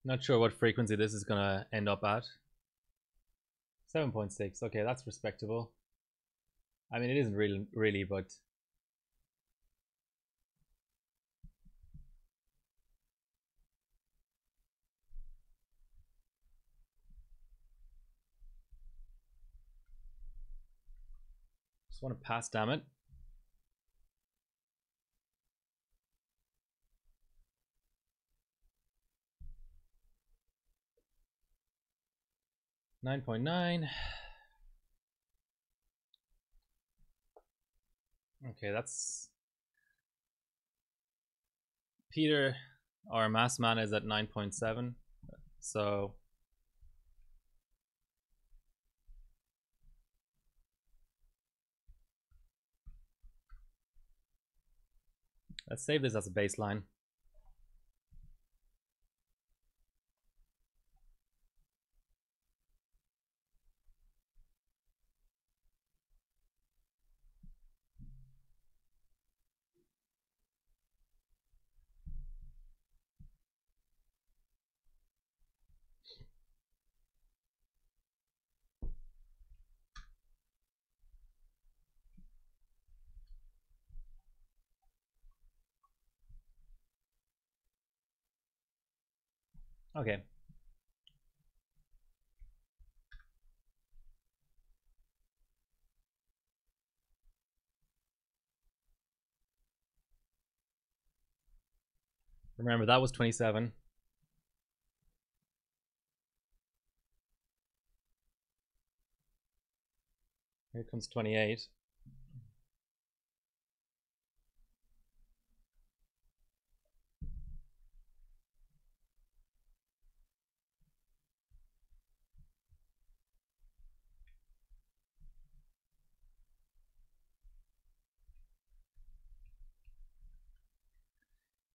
Not sure what frequency this is gonna end up at. 7.6. Okay, that's respectable. I mean, it isn't really, but just want to pass, damn it. $9.9. Okay, that's Peter. Our mass mana is at 9.7. So let's save this as a baseline. Okay. Remember, that was 27. Here comes 28.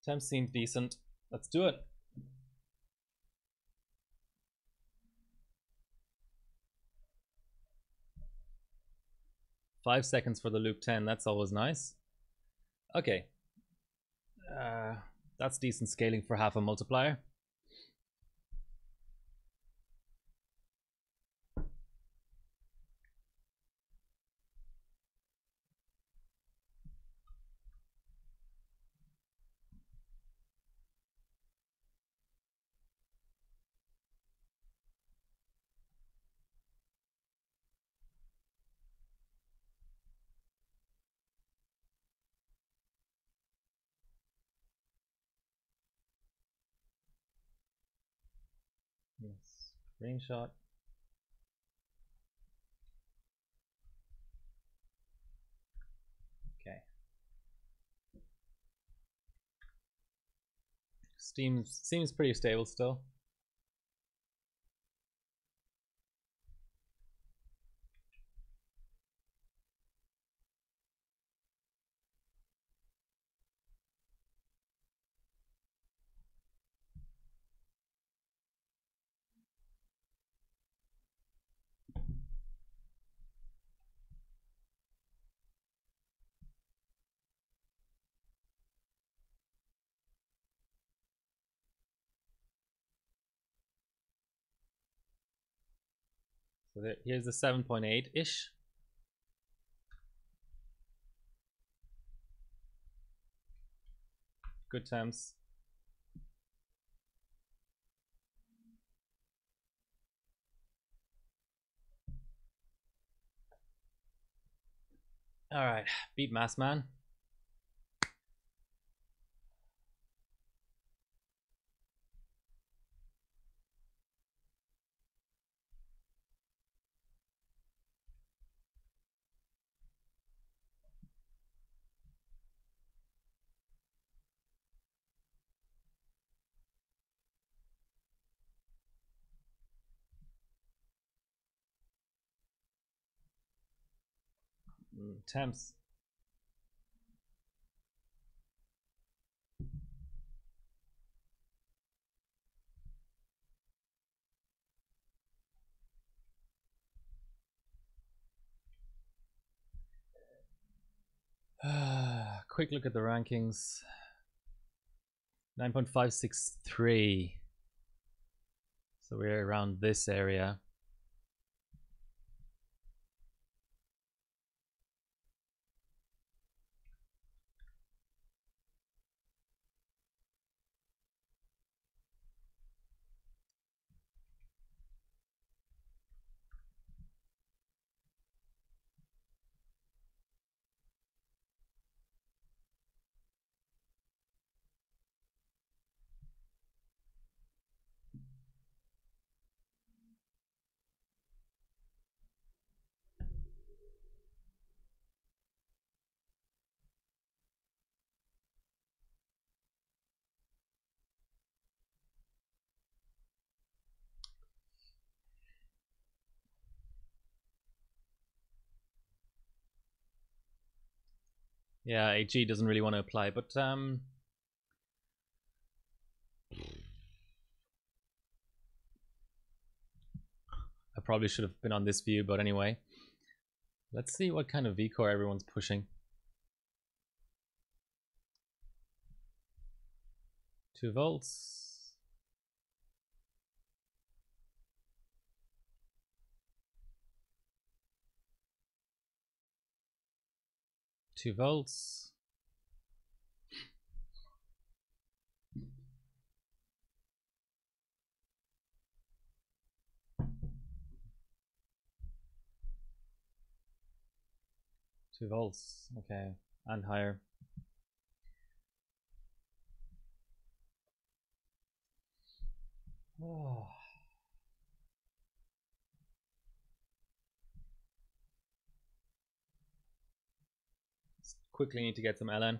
Temp seems decent. Let's do it. Five seconds for the loop 10. That's always nice. Okay. That's decent scaling for half a multiplier. Yes. Screenshot. Okay. Steam seems pretty stable still. So here's the 7.8-ish. Good temps. All right, beat Mass Man. Temps. Quick look at the rankings. 9.563. So we're around this area. Yeah, AG doesn't really want to apply, but I probably should have been on this view, but anyway. Let's see what kind of vCore everyone's pushing. 2 volts. 2 volts. Two volts, okay, and higher. Oh. Quickly need to get some LN.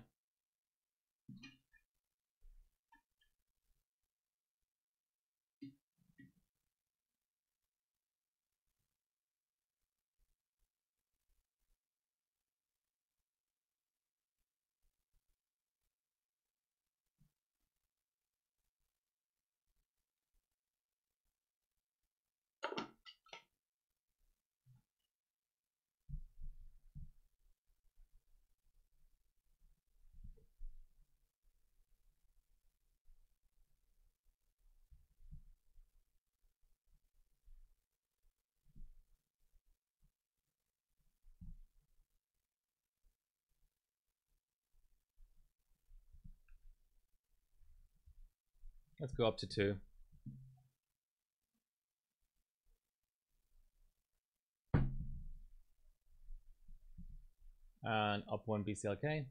Let's go up to 2. And up 1 BCLK.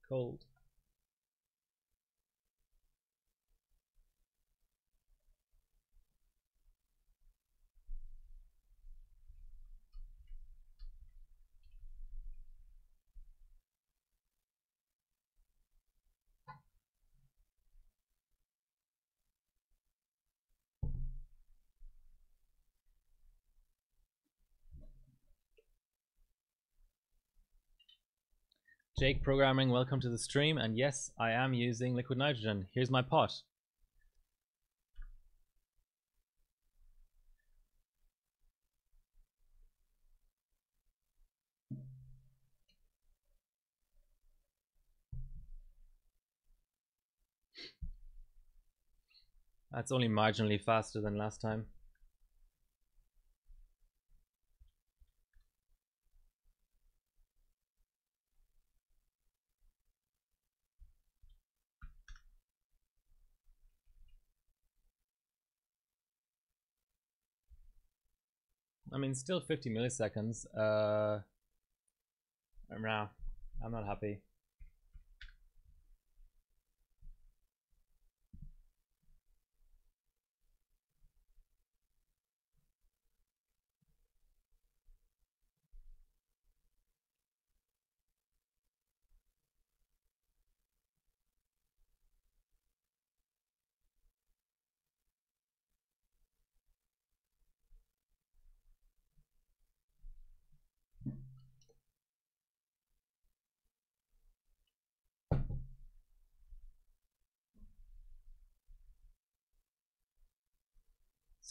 Cold. Jake Programming, welcome to the stream. And yes, I am using liquid nitrogen. Here's my pot. That's only marginally faster than last time. I mean, still 50 milliseconds. Nah, I'm not happy.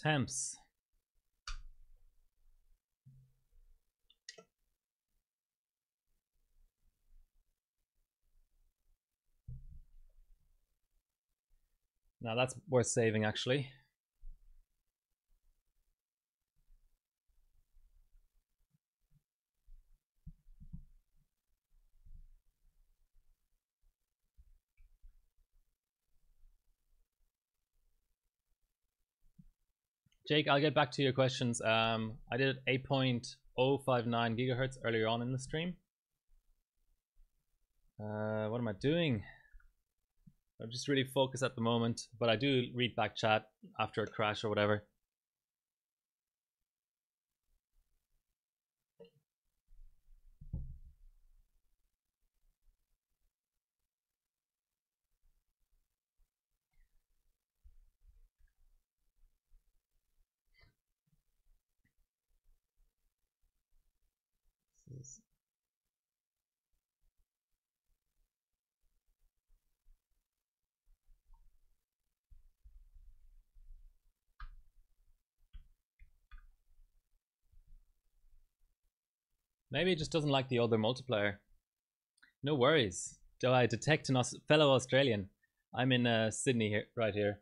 Temps. Now that's worth saving, actually. Jake, I'll get back to your questions. I did 8.059 gigahertz earlier on in the stream. What am I doing? I'm just really focused at the moment, but I do read back chat after a crash or whatever. Maybe it just doesn't like the other multiplier. No worries. Do I detect a fellow Australian? I'm in Sydney here, right here.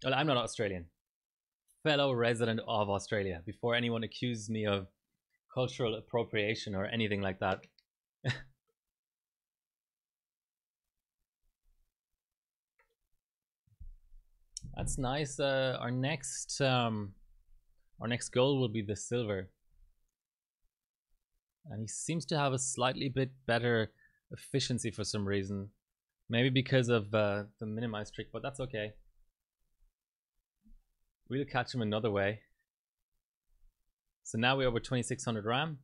Well, I'm not Australian. Fellow resident of Australia. Before anyone accuses me of cultural appropriation or anything like that. That's nice. Our next goal will be the silver, and he seems to have a slightly bit better efficiency for some reason. Maybe because of the minimize trick, but that's okay. We'll catch him another way. So now we're over 2600 RAM.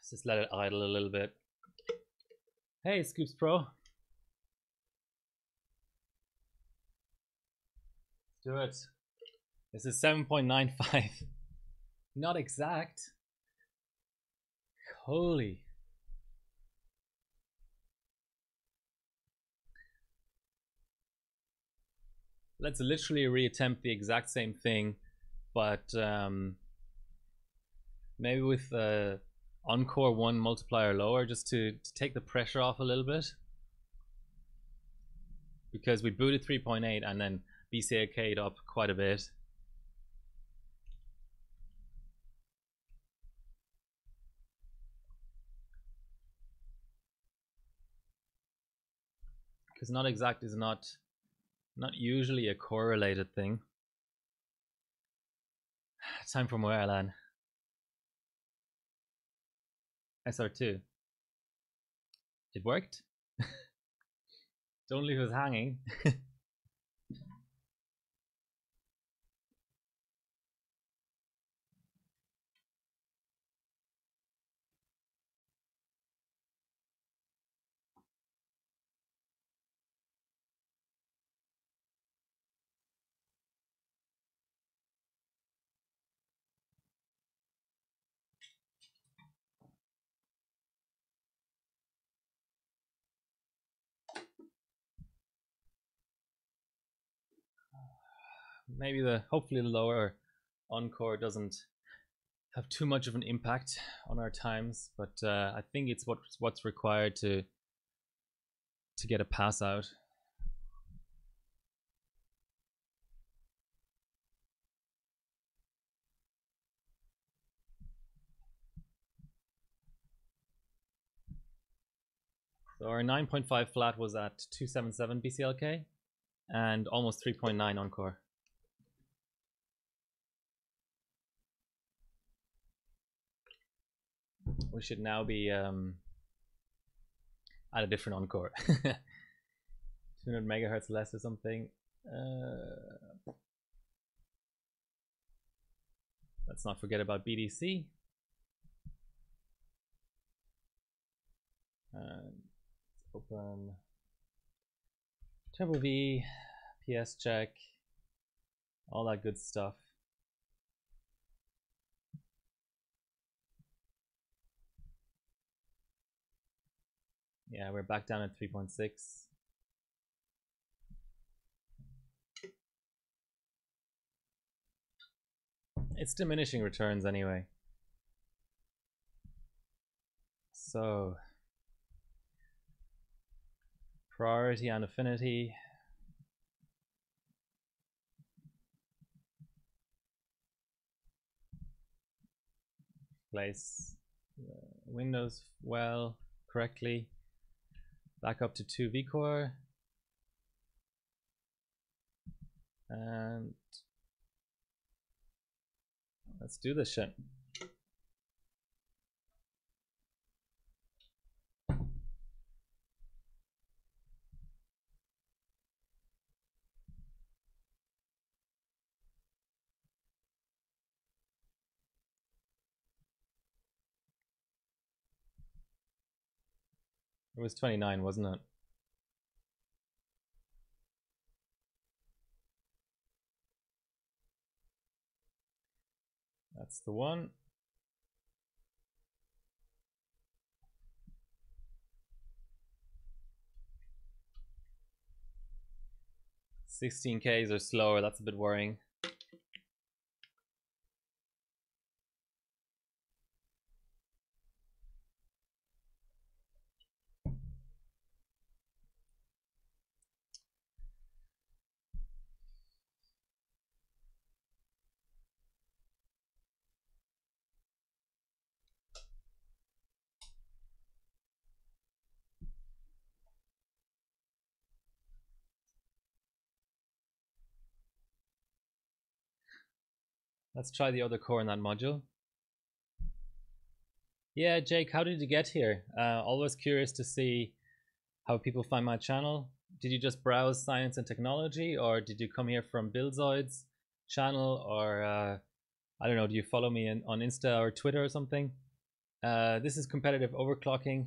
Let's just let it idle a little bit. Hey, Scoops Pro. Let's do it. This is 7.95. Not exact. Holy. Let's literally reattempt the exact same thing, but maybe with Encore 1 multiplier lower, just to take the pressure off a little bit. Because we booted 3.8 and then BCAK'd up quite a bit. Because not exact is not usually a correlated thing. Time for more, Alan. SR2. It worked. Don't leave us hanging. Maybe hopefully the lower Encore doesn't have too much of an impact on our times, but I think it's what's required to get a pass out. So our 9.5 flat was at 277 BCLK and almost 3.9 on core. We should now be at a different encore. 200 megahertz less or something. Let's not forget about BDC. Let's open Turbo V, PS check, all that good stuff. Yeah, we're back down at 3.6. It's diminishing returns anyway. So, priority and affinity. Place windows well, correctly. Back up to 2 vCore. And let's do this shit. It was 29, wasn't it? That's the one. $16Ks are slower, that's a bit worrying. Let's try the other core in that module. Yeah, Jake, how did you get here? Always curious to see how people find my channel. Did you just browse science and technology, or did you come here from Billzoid's channel, or I don't know, do you follow me on Insta or Twitter or something? This is competitive overclocking.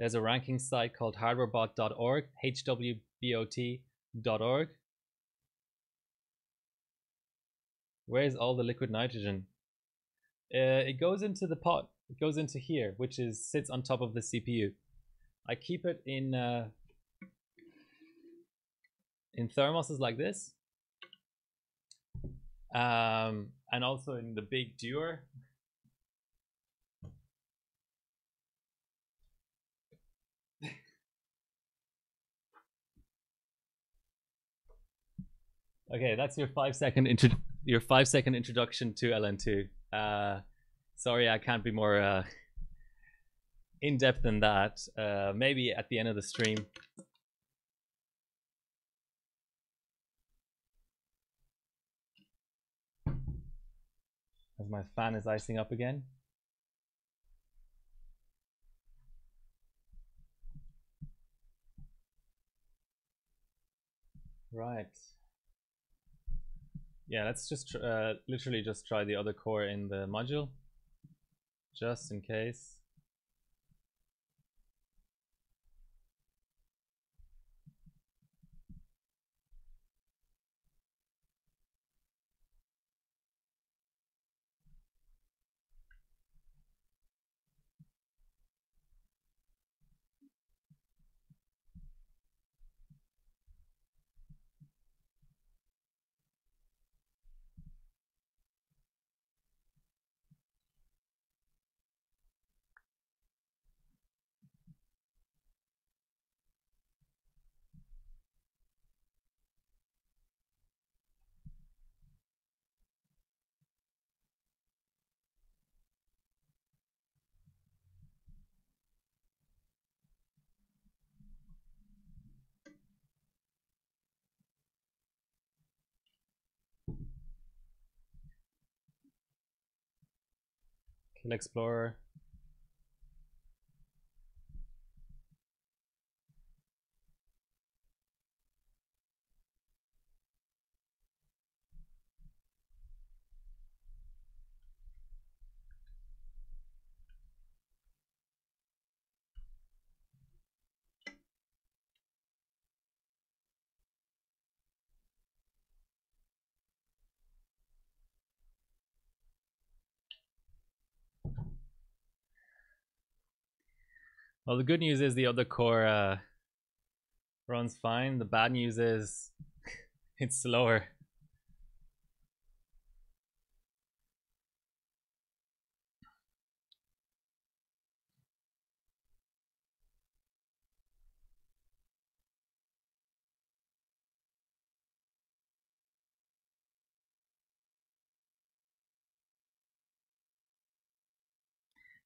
There's a ranking site called hardwarebot.org, hwbot.org. Where's all the liquid nitrogen? It goes into the pot. It goes into here, which sits on top of the CPU. I keep it in thermoses like this, and also in the big dewar. Okay, that's your 5-second introduction to LN2. Sorry, I can't be more in depth than that. Maybe at the end of the stream. As my fan is icing up again. Right. Yeah, let's just literally just try the other core in the module, just in case. Kill Explorer. Well, the good news is the other core runs fine. The bad news is it's slower.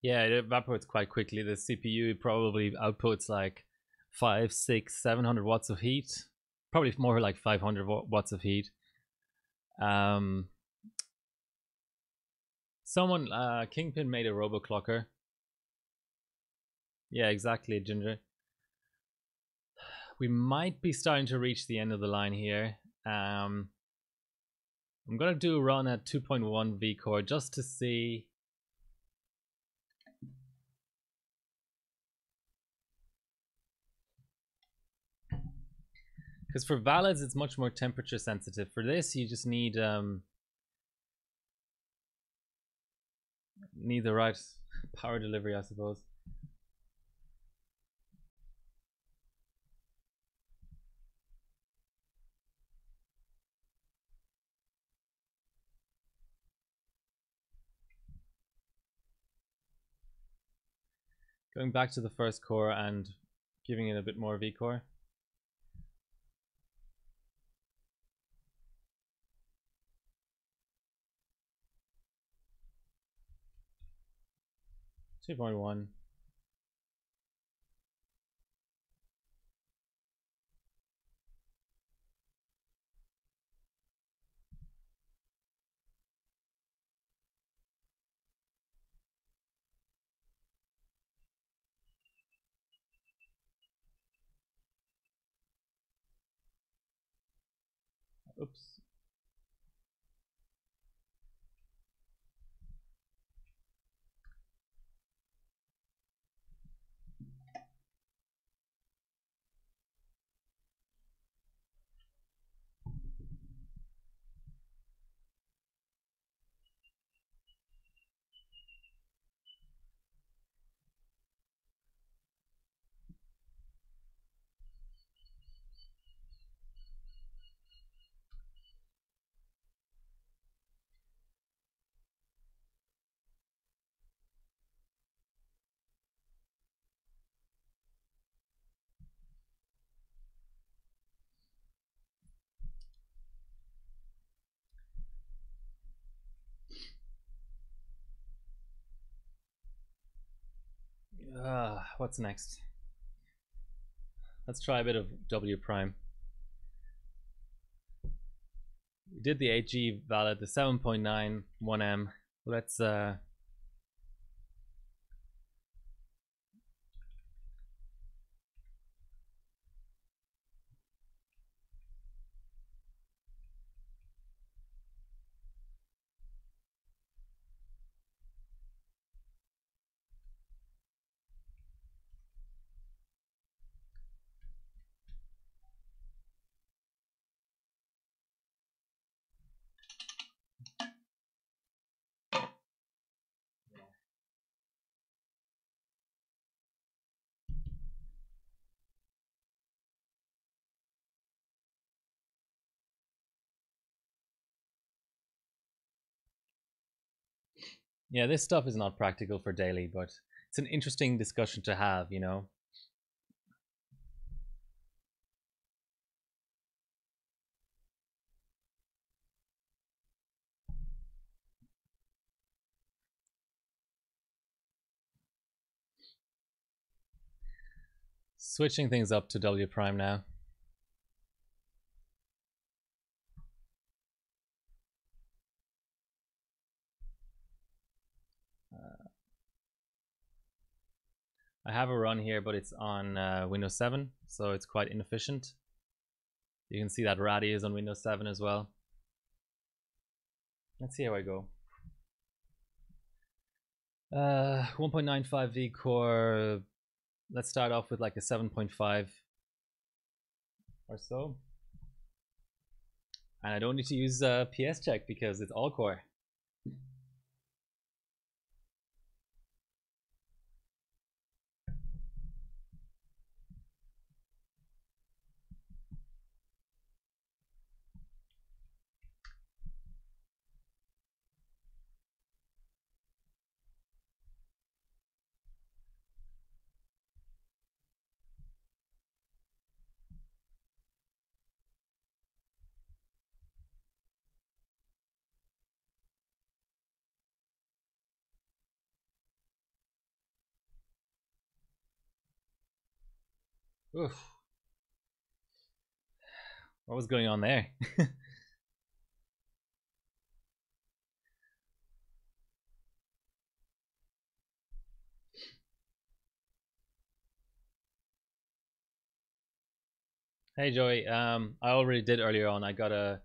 Yeah, it evaporates quite quickly. The CPU probably outputs like 5, 6, 700 watts of heat. Probably more like 500 watts of heat. Someone, Kingpin made a roboclocker. Yeah, exactly, Ginger. We might be starting to reach the end of the line here. I'm gonna do a run at 2.1 V core just to see. Because for valids, it's much more temperature sensitive. For this, you just need the right power delivery, I suppose. Going back to the first core and giving it a bit more V core. Two point one. Oops. What's next? Let's try a bit of W prime. We did the 8G valid, the 7.9 1M. Let's yeah, this stuff is not practical for daily, but it's an interesting discussion to have, you know. Switching things up to W prime now. I have a run here, but it's on Windows 7, so it's quite inefficient. You can see that Ratty is on Windows 7 as well. Let's see how I go. 1.95V core. Let's start off with like a 7.5 or so. And I don't need to use PS check because it's all core. Oof. What was going on there? Hey Joey, I already did earlier on. I got a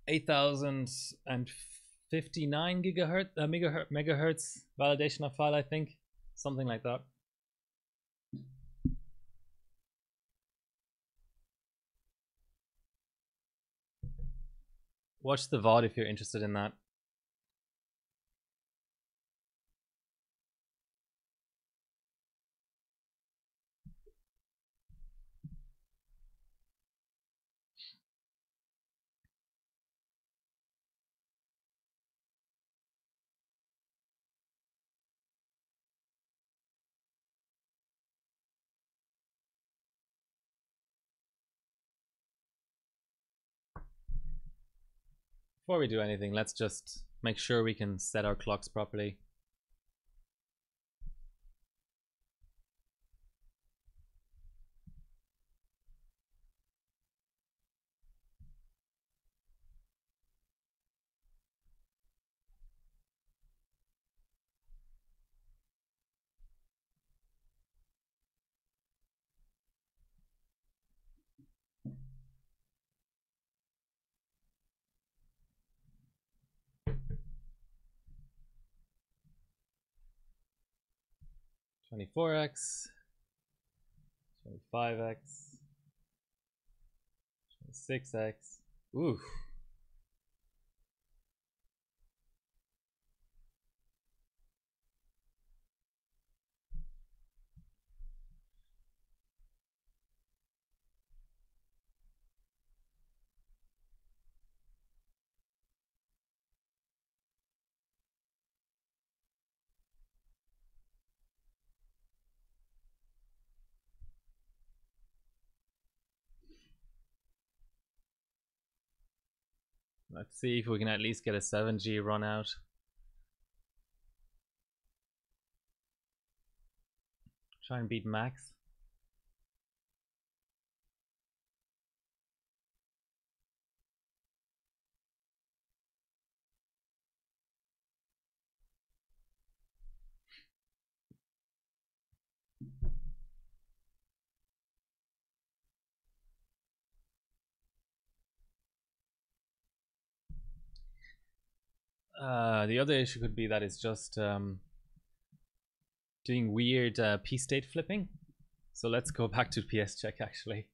8059 megahertz validation of file, I think, something like that. Watch the VOD if you're interested in that. Before we do anything, let's just make sure we can set our clocks properly. Twenty-four X, 25X, 26X. Ooh. Let's see if we can at least get a 7G run out. Try and beat max. The other issue could be that it's just doing weird P state flipping. So let's go back to PS check actually.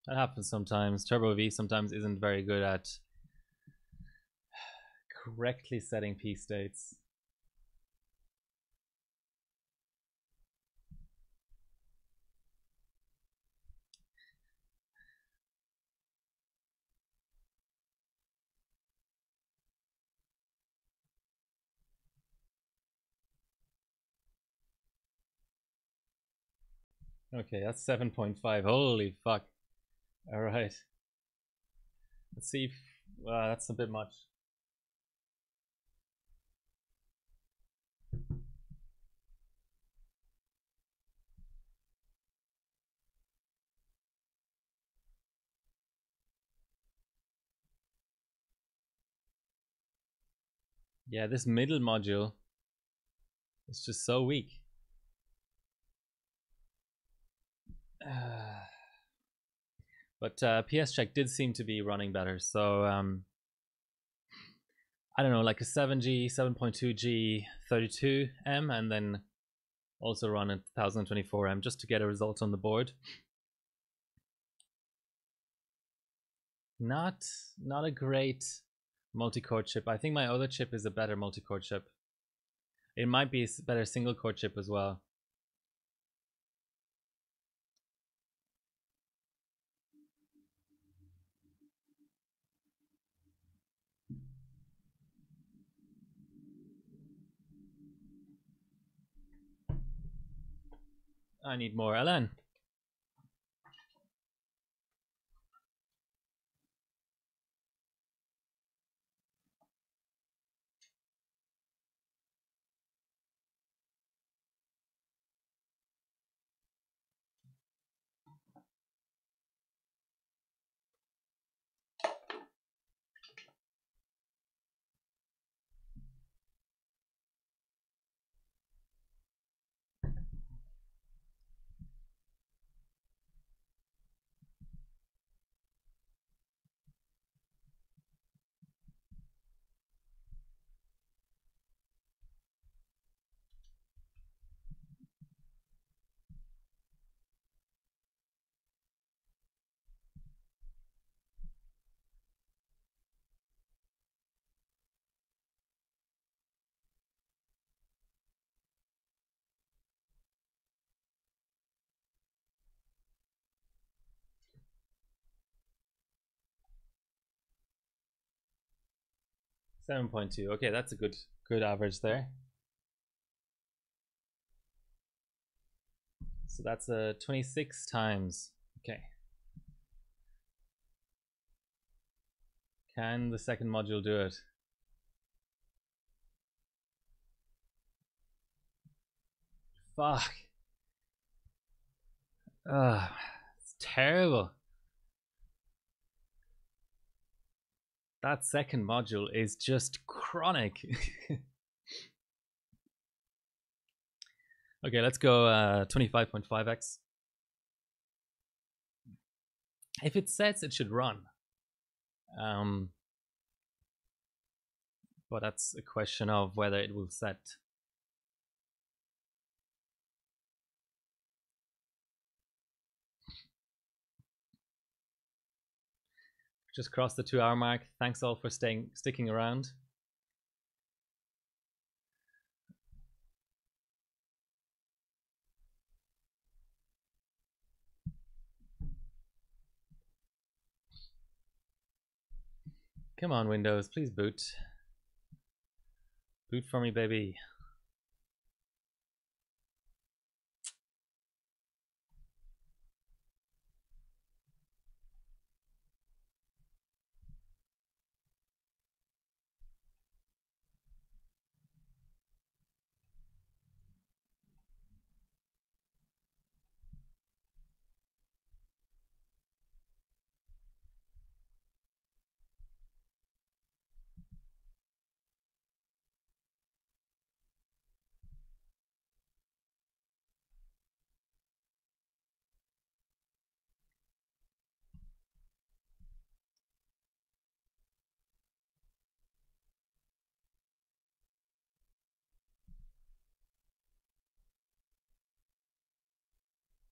That happens sometimes. Turbo V sometimes isn't very good at correctly setting P states. Okay, that's 7.5. Holy fuck. All right. Let's see if that's a bit much. Yeah, this middle module is just so weak. But PS Check did seem to be running better, so I don't know, like a 7G, 7.2G, 32M, and then also run a 1024M just to get a result on the board. Not a great multi-core chip. I think my other chip is a better multi-core chip. It might be a better single-core chip as well. I need more LN. .2. Okay, that's a good average there. So that's a 26 times. Okay. Can the second module do it? Fuck. It's terrible. That second module is just chronic. Okay, let's go 25.5x. If it sets, it should run. But that's a question of whether it will set. Just crossed the 2 hour mark. Thanks all for sticking around. Come on, Windows, please boot. Boot for me, baby.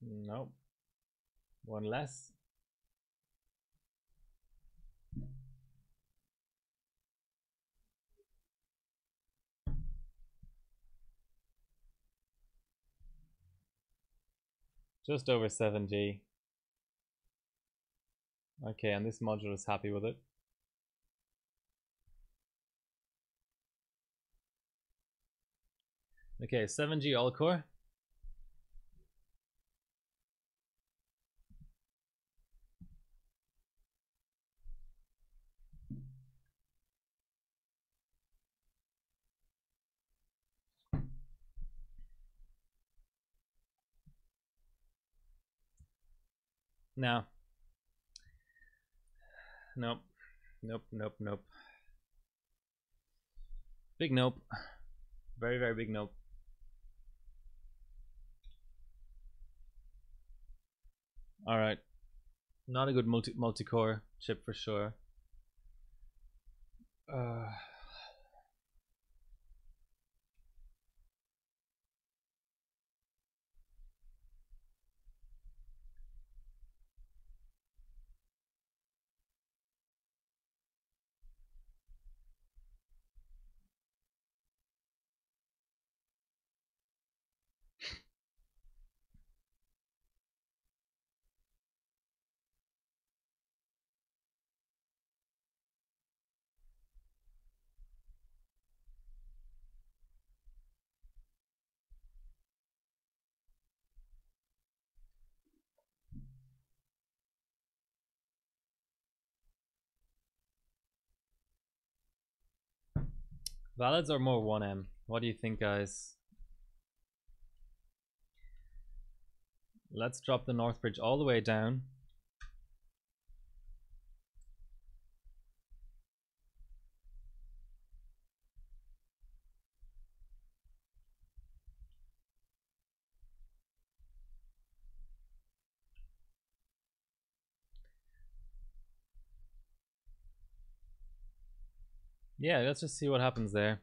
Nope. One less. Just over 7G. Okay, and this module is happy with it. Okay, 7G all core. Now, nope, nope, nope, nope. Big nope. Very, very big nope. All right, not a good multi-core chip for sure. Valids or more 1M? What do you think, guys? Let's drop the North Bridge all the way down. Yeah, let's just see what happens there.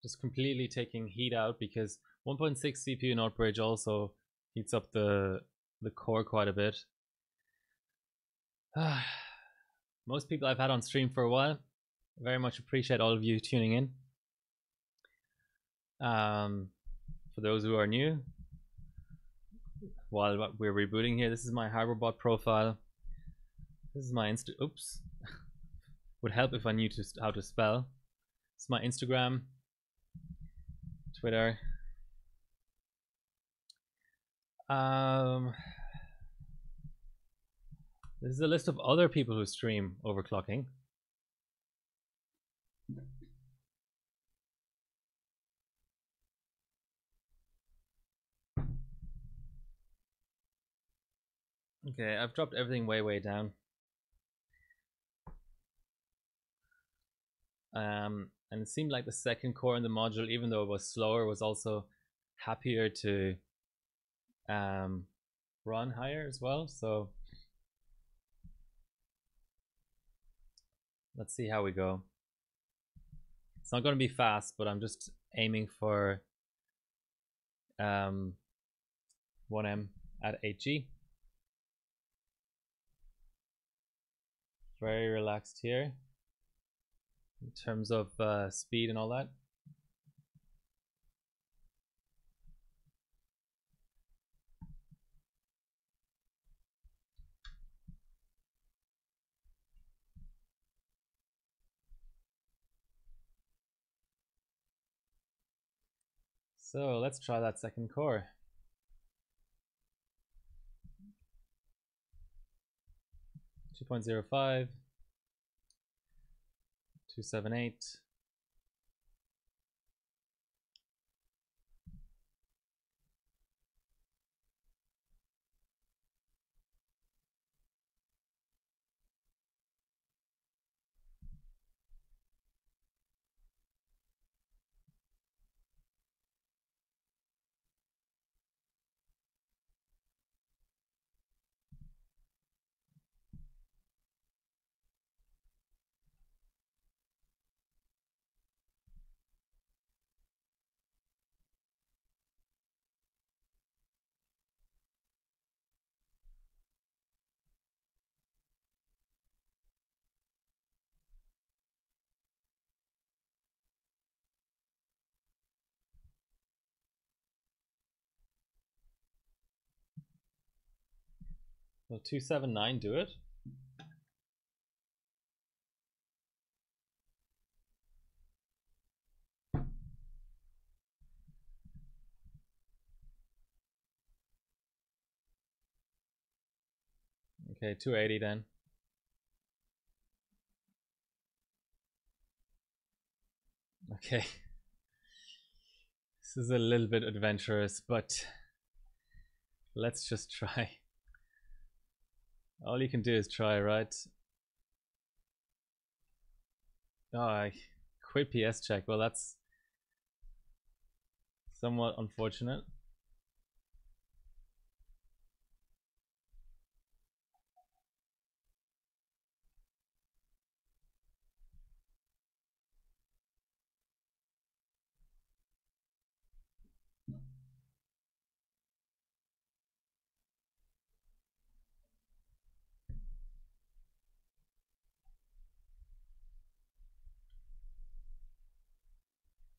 Just completely taking heat out, because 1.6 CPU North Bridge also heats up the core quite a bit. Most people I've had on stream for a while. Very much appreciate all of you tuning in. For those who are new, while we're rebooting here, this is my HarborBot profile. This is my oops. Would help if I knew how to spell. It's my Instagram, Twitter. This is a list of other people who stream overclocking. Okay, I've dropped everything way down. And it seemed like the second core in the module, even though it was slower, was also happier to run higher as well. So let's see how we go. It's not going to be fast, but I'm just aiming for 1M at 8G. Very relaxed here in terms of speed and all that. So let's try that second core. .05, 278. Will 279 do it? Okay, 280 then. Okay. This is a little bit adventurous, but let's just try. All you can do is try, right? Oh, I quit PS check. Well, that's somewhat unfortunate.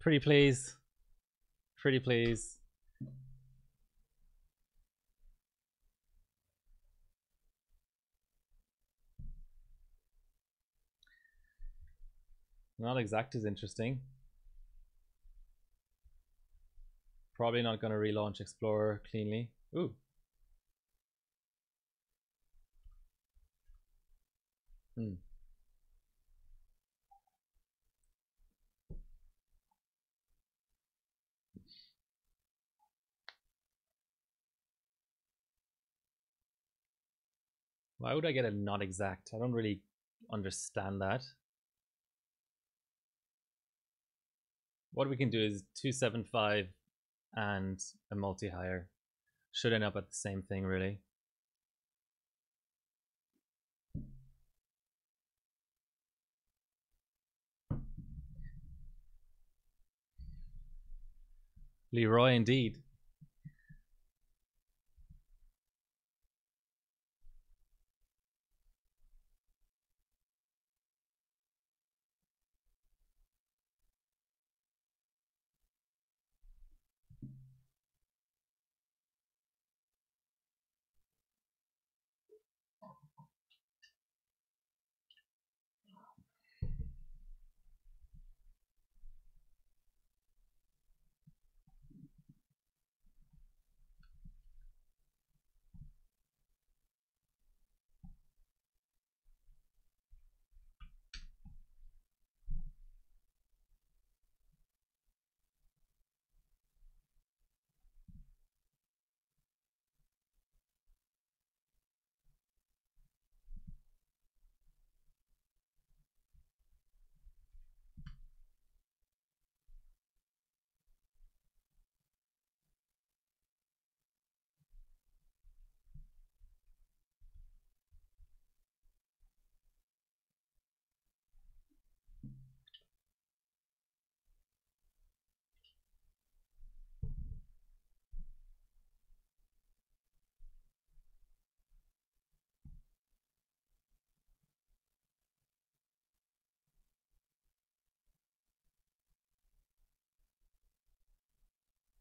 Pretty please. Pretty please. Not exact is interesting. Probably not going to relaunch Explorer cleanly. Ooh. Why would I get a not exact? I don't really understand that. What we can do is 275 and a multi-hire. Should end up at the same thing, really. Leroy indeed.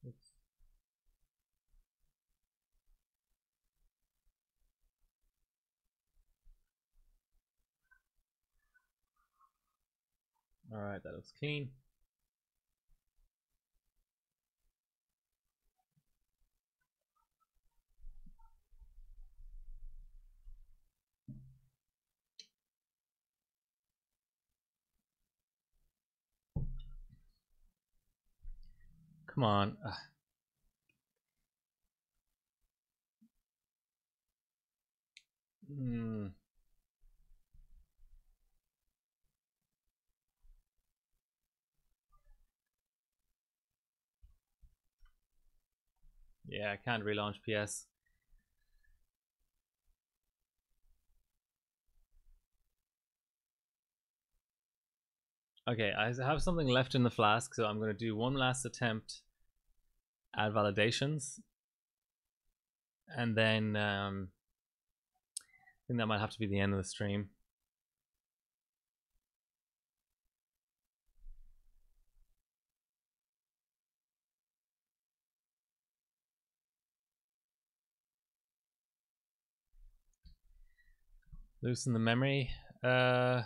Oops. All right, that looks clean. Come on. Yeah, I can't relaunch PS. Okay, I have something left in the flask, so I'm going to do one last attempt at validations. And then I think that might have to be the end of the stream. Loosen the memory. I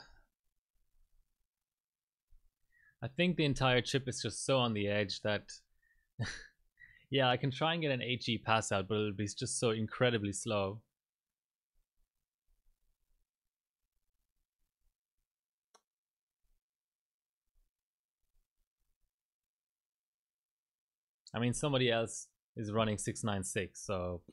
think the entire chip is just so on the edge that yeah, I can try and get an HE pass out, but it'll be just so incredibly slow. I mean, somebody else is running 696, so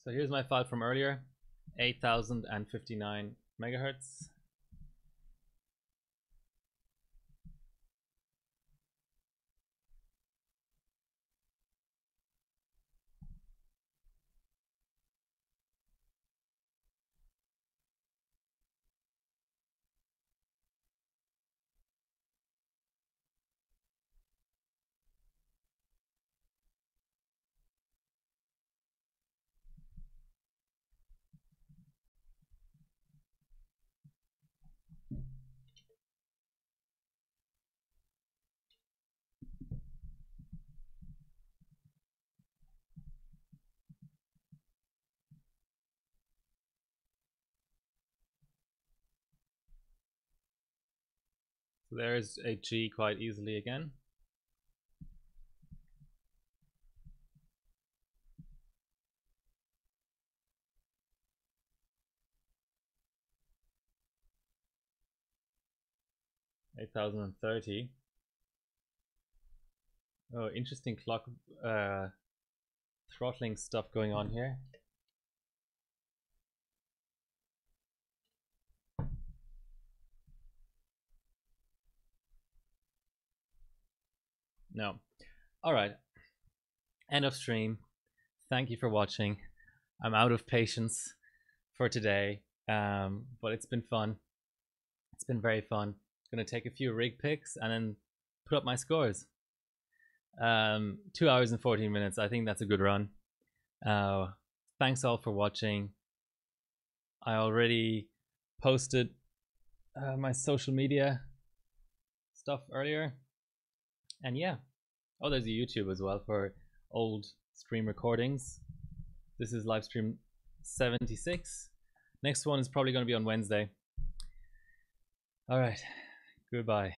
So here's my file from earlier, 8059 megahertz. So there's a G quite easily again. $8,030. Oh, interesting clock throttling stuff going on here. No. All right. End of stream. Thank you for watching. I'm out of patience for today, but it's been fun. It's been very fun. I'm gonna take a few rig picks and then put up my scores. 2 hours and 14 minutes. I think that's a good run. Thanks all for watching. I already posted my social media stuff earlier, and yeah. Oh, there's a YouTube as well for old stream recordings. This is live stream 76. Next one is probably going to be on Wednesday. All right. Goodbye.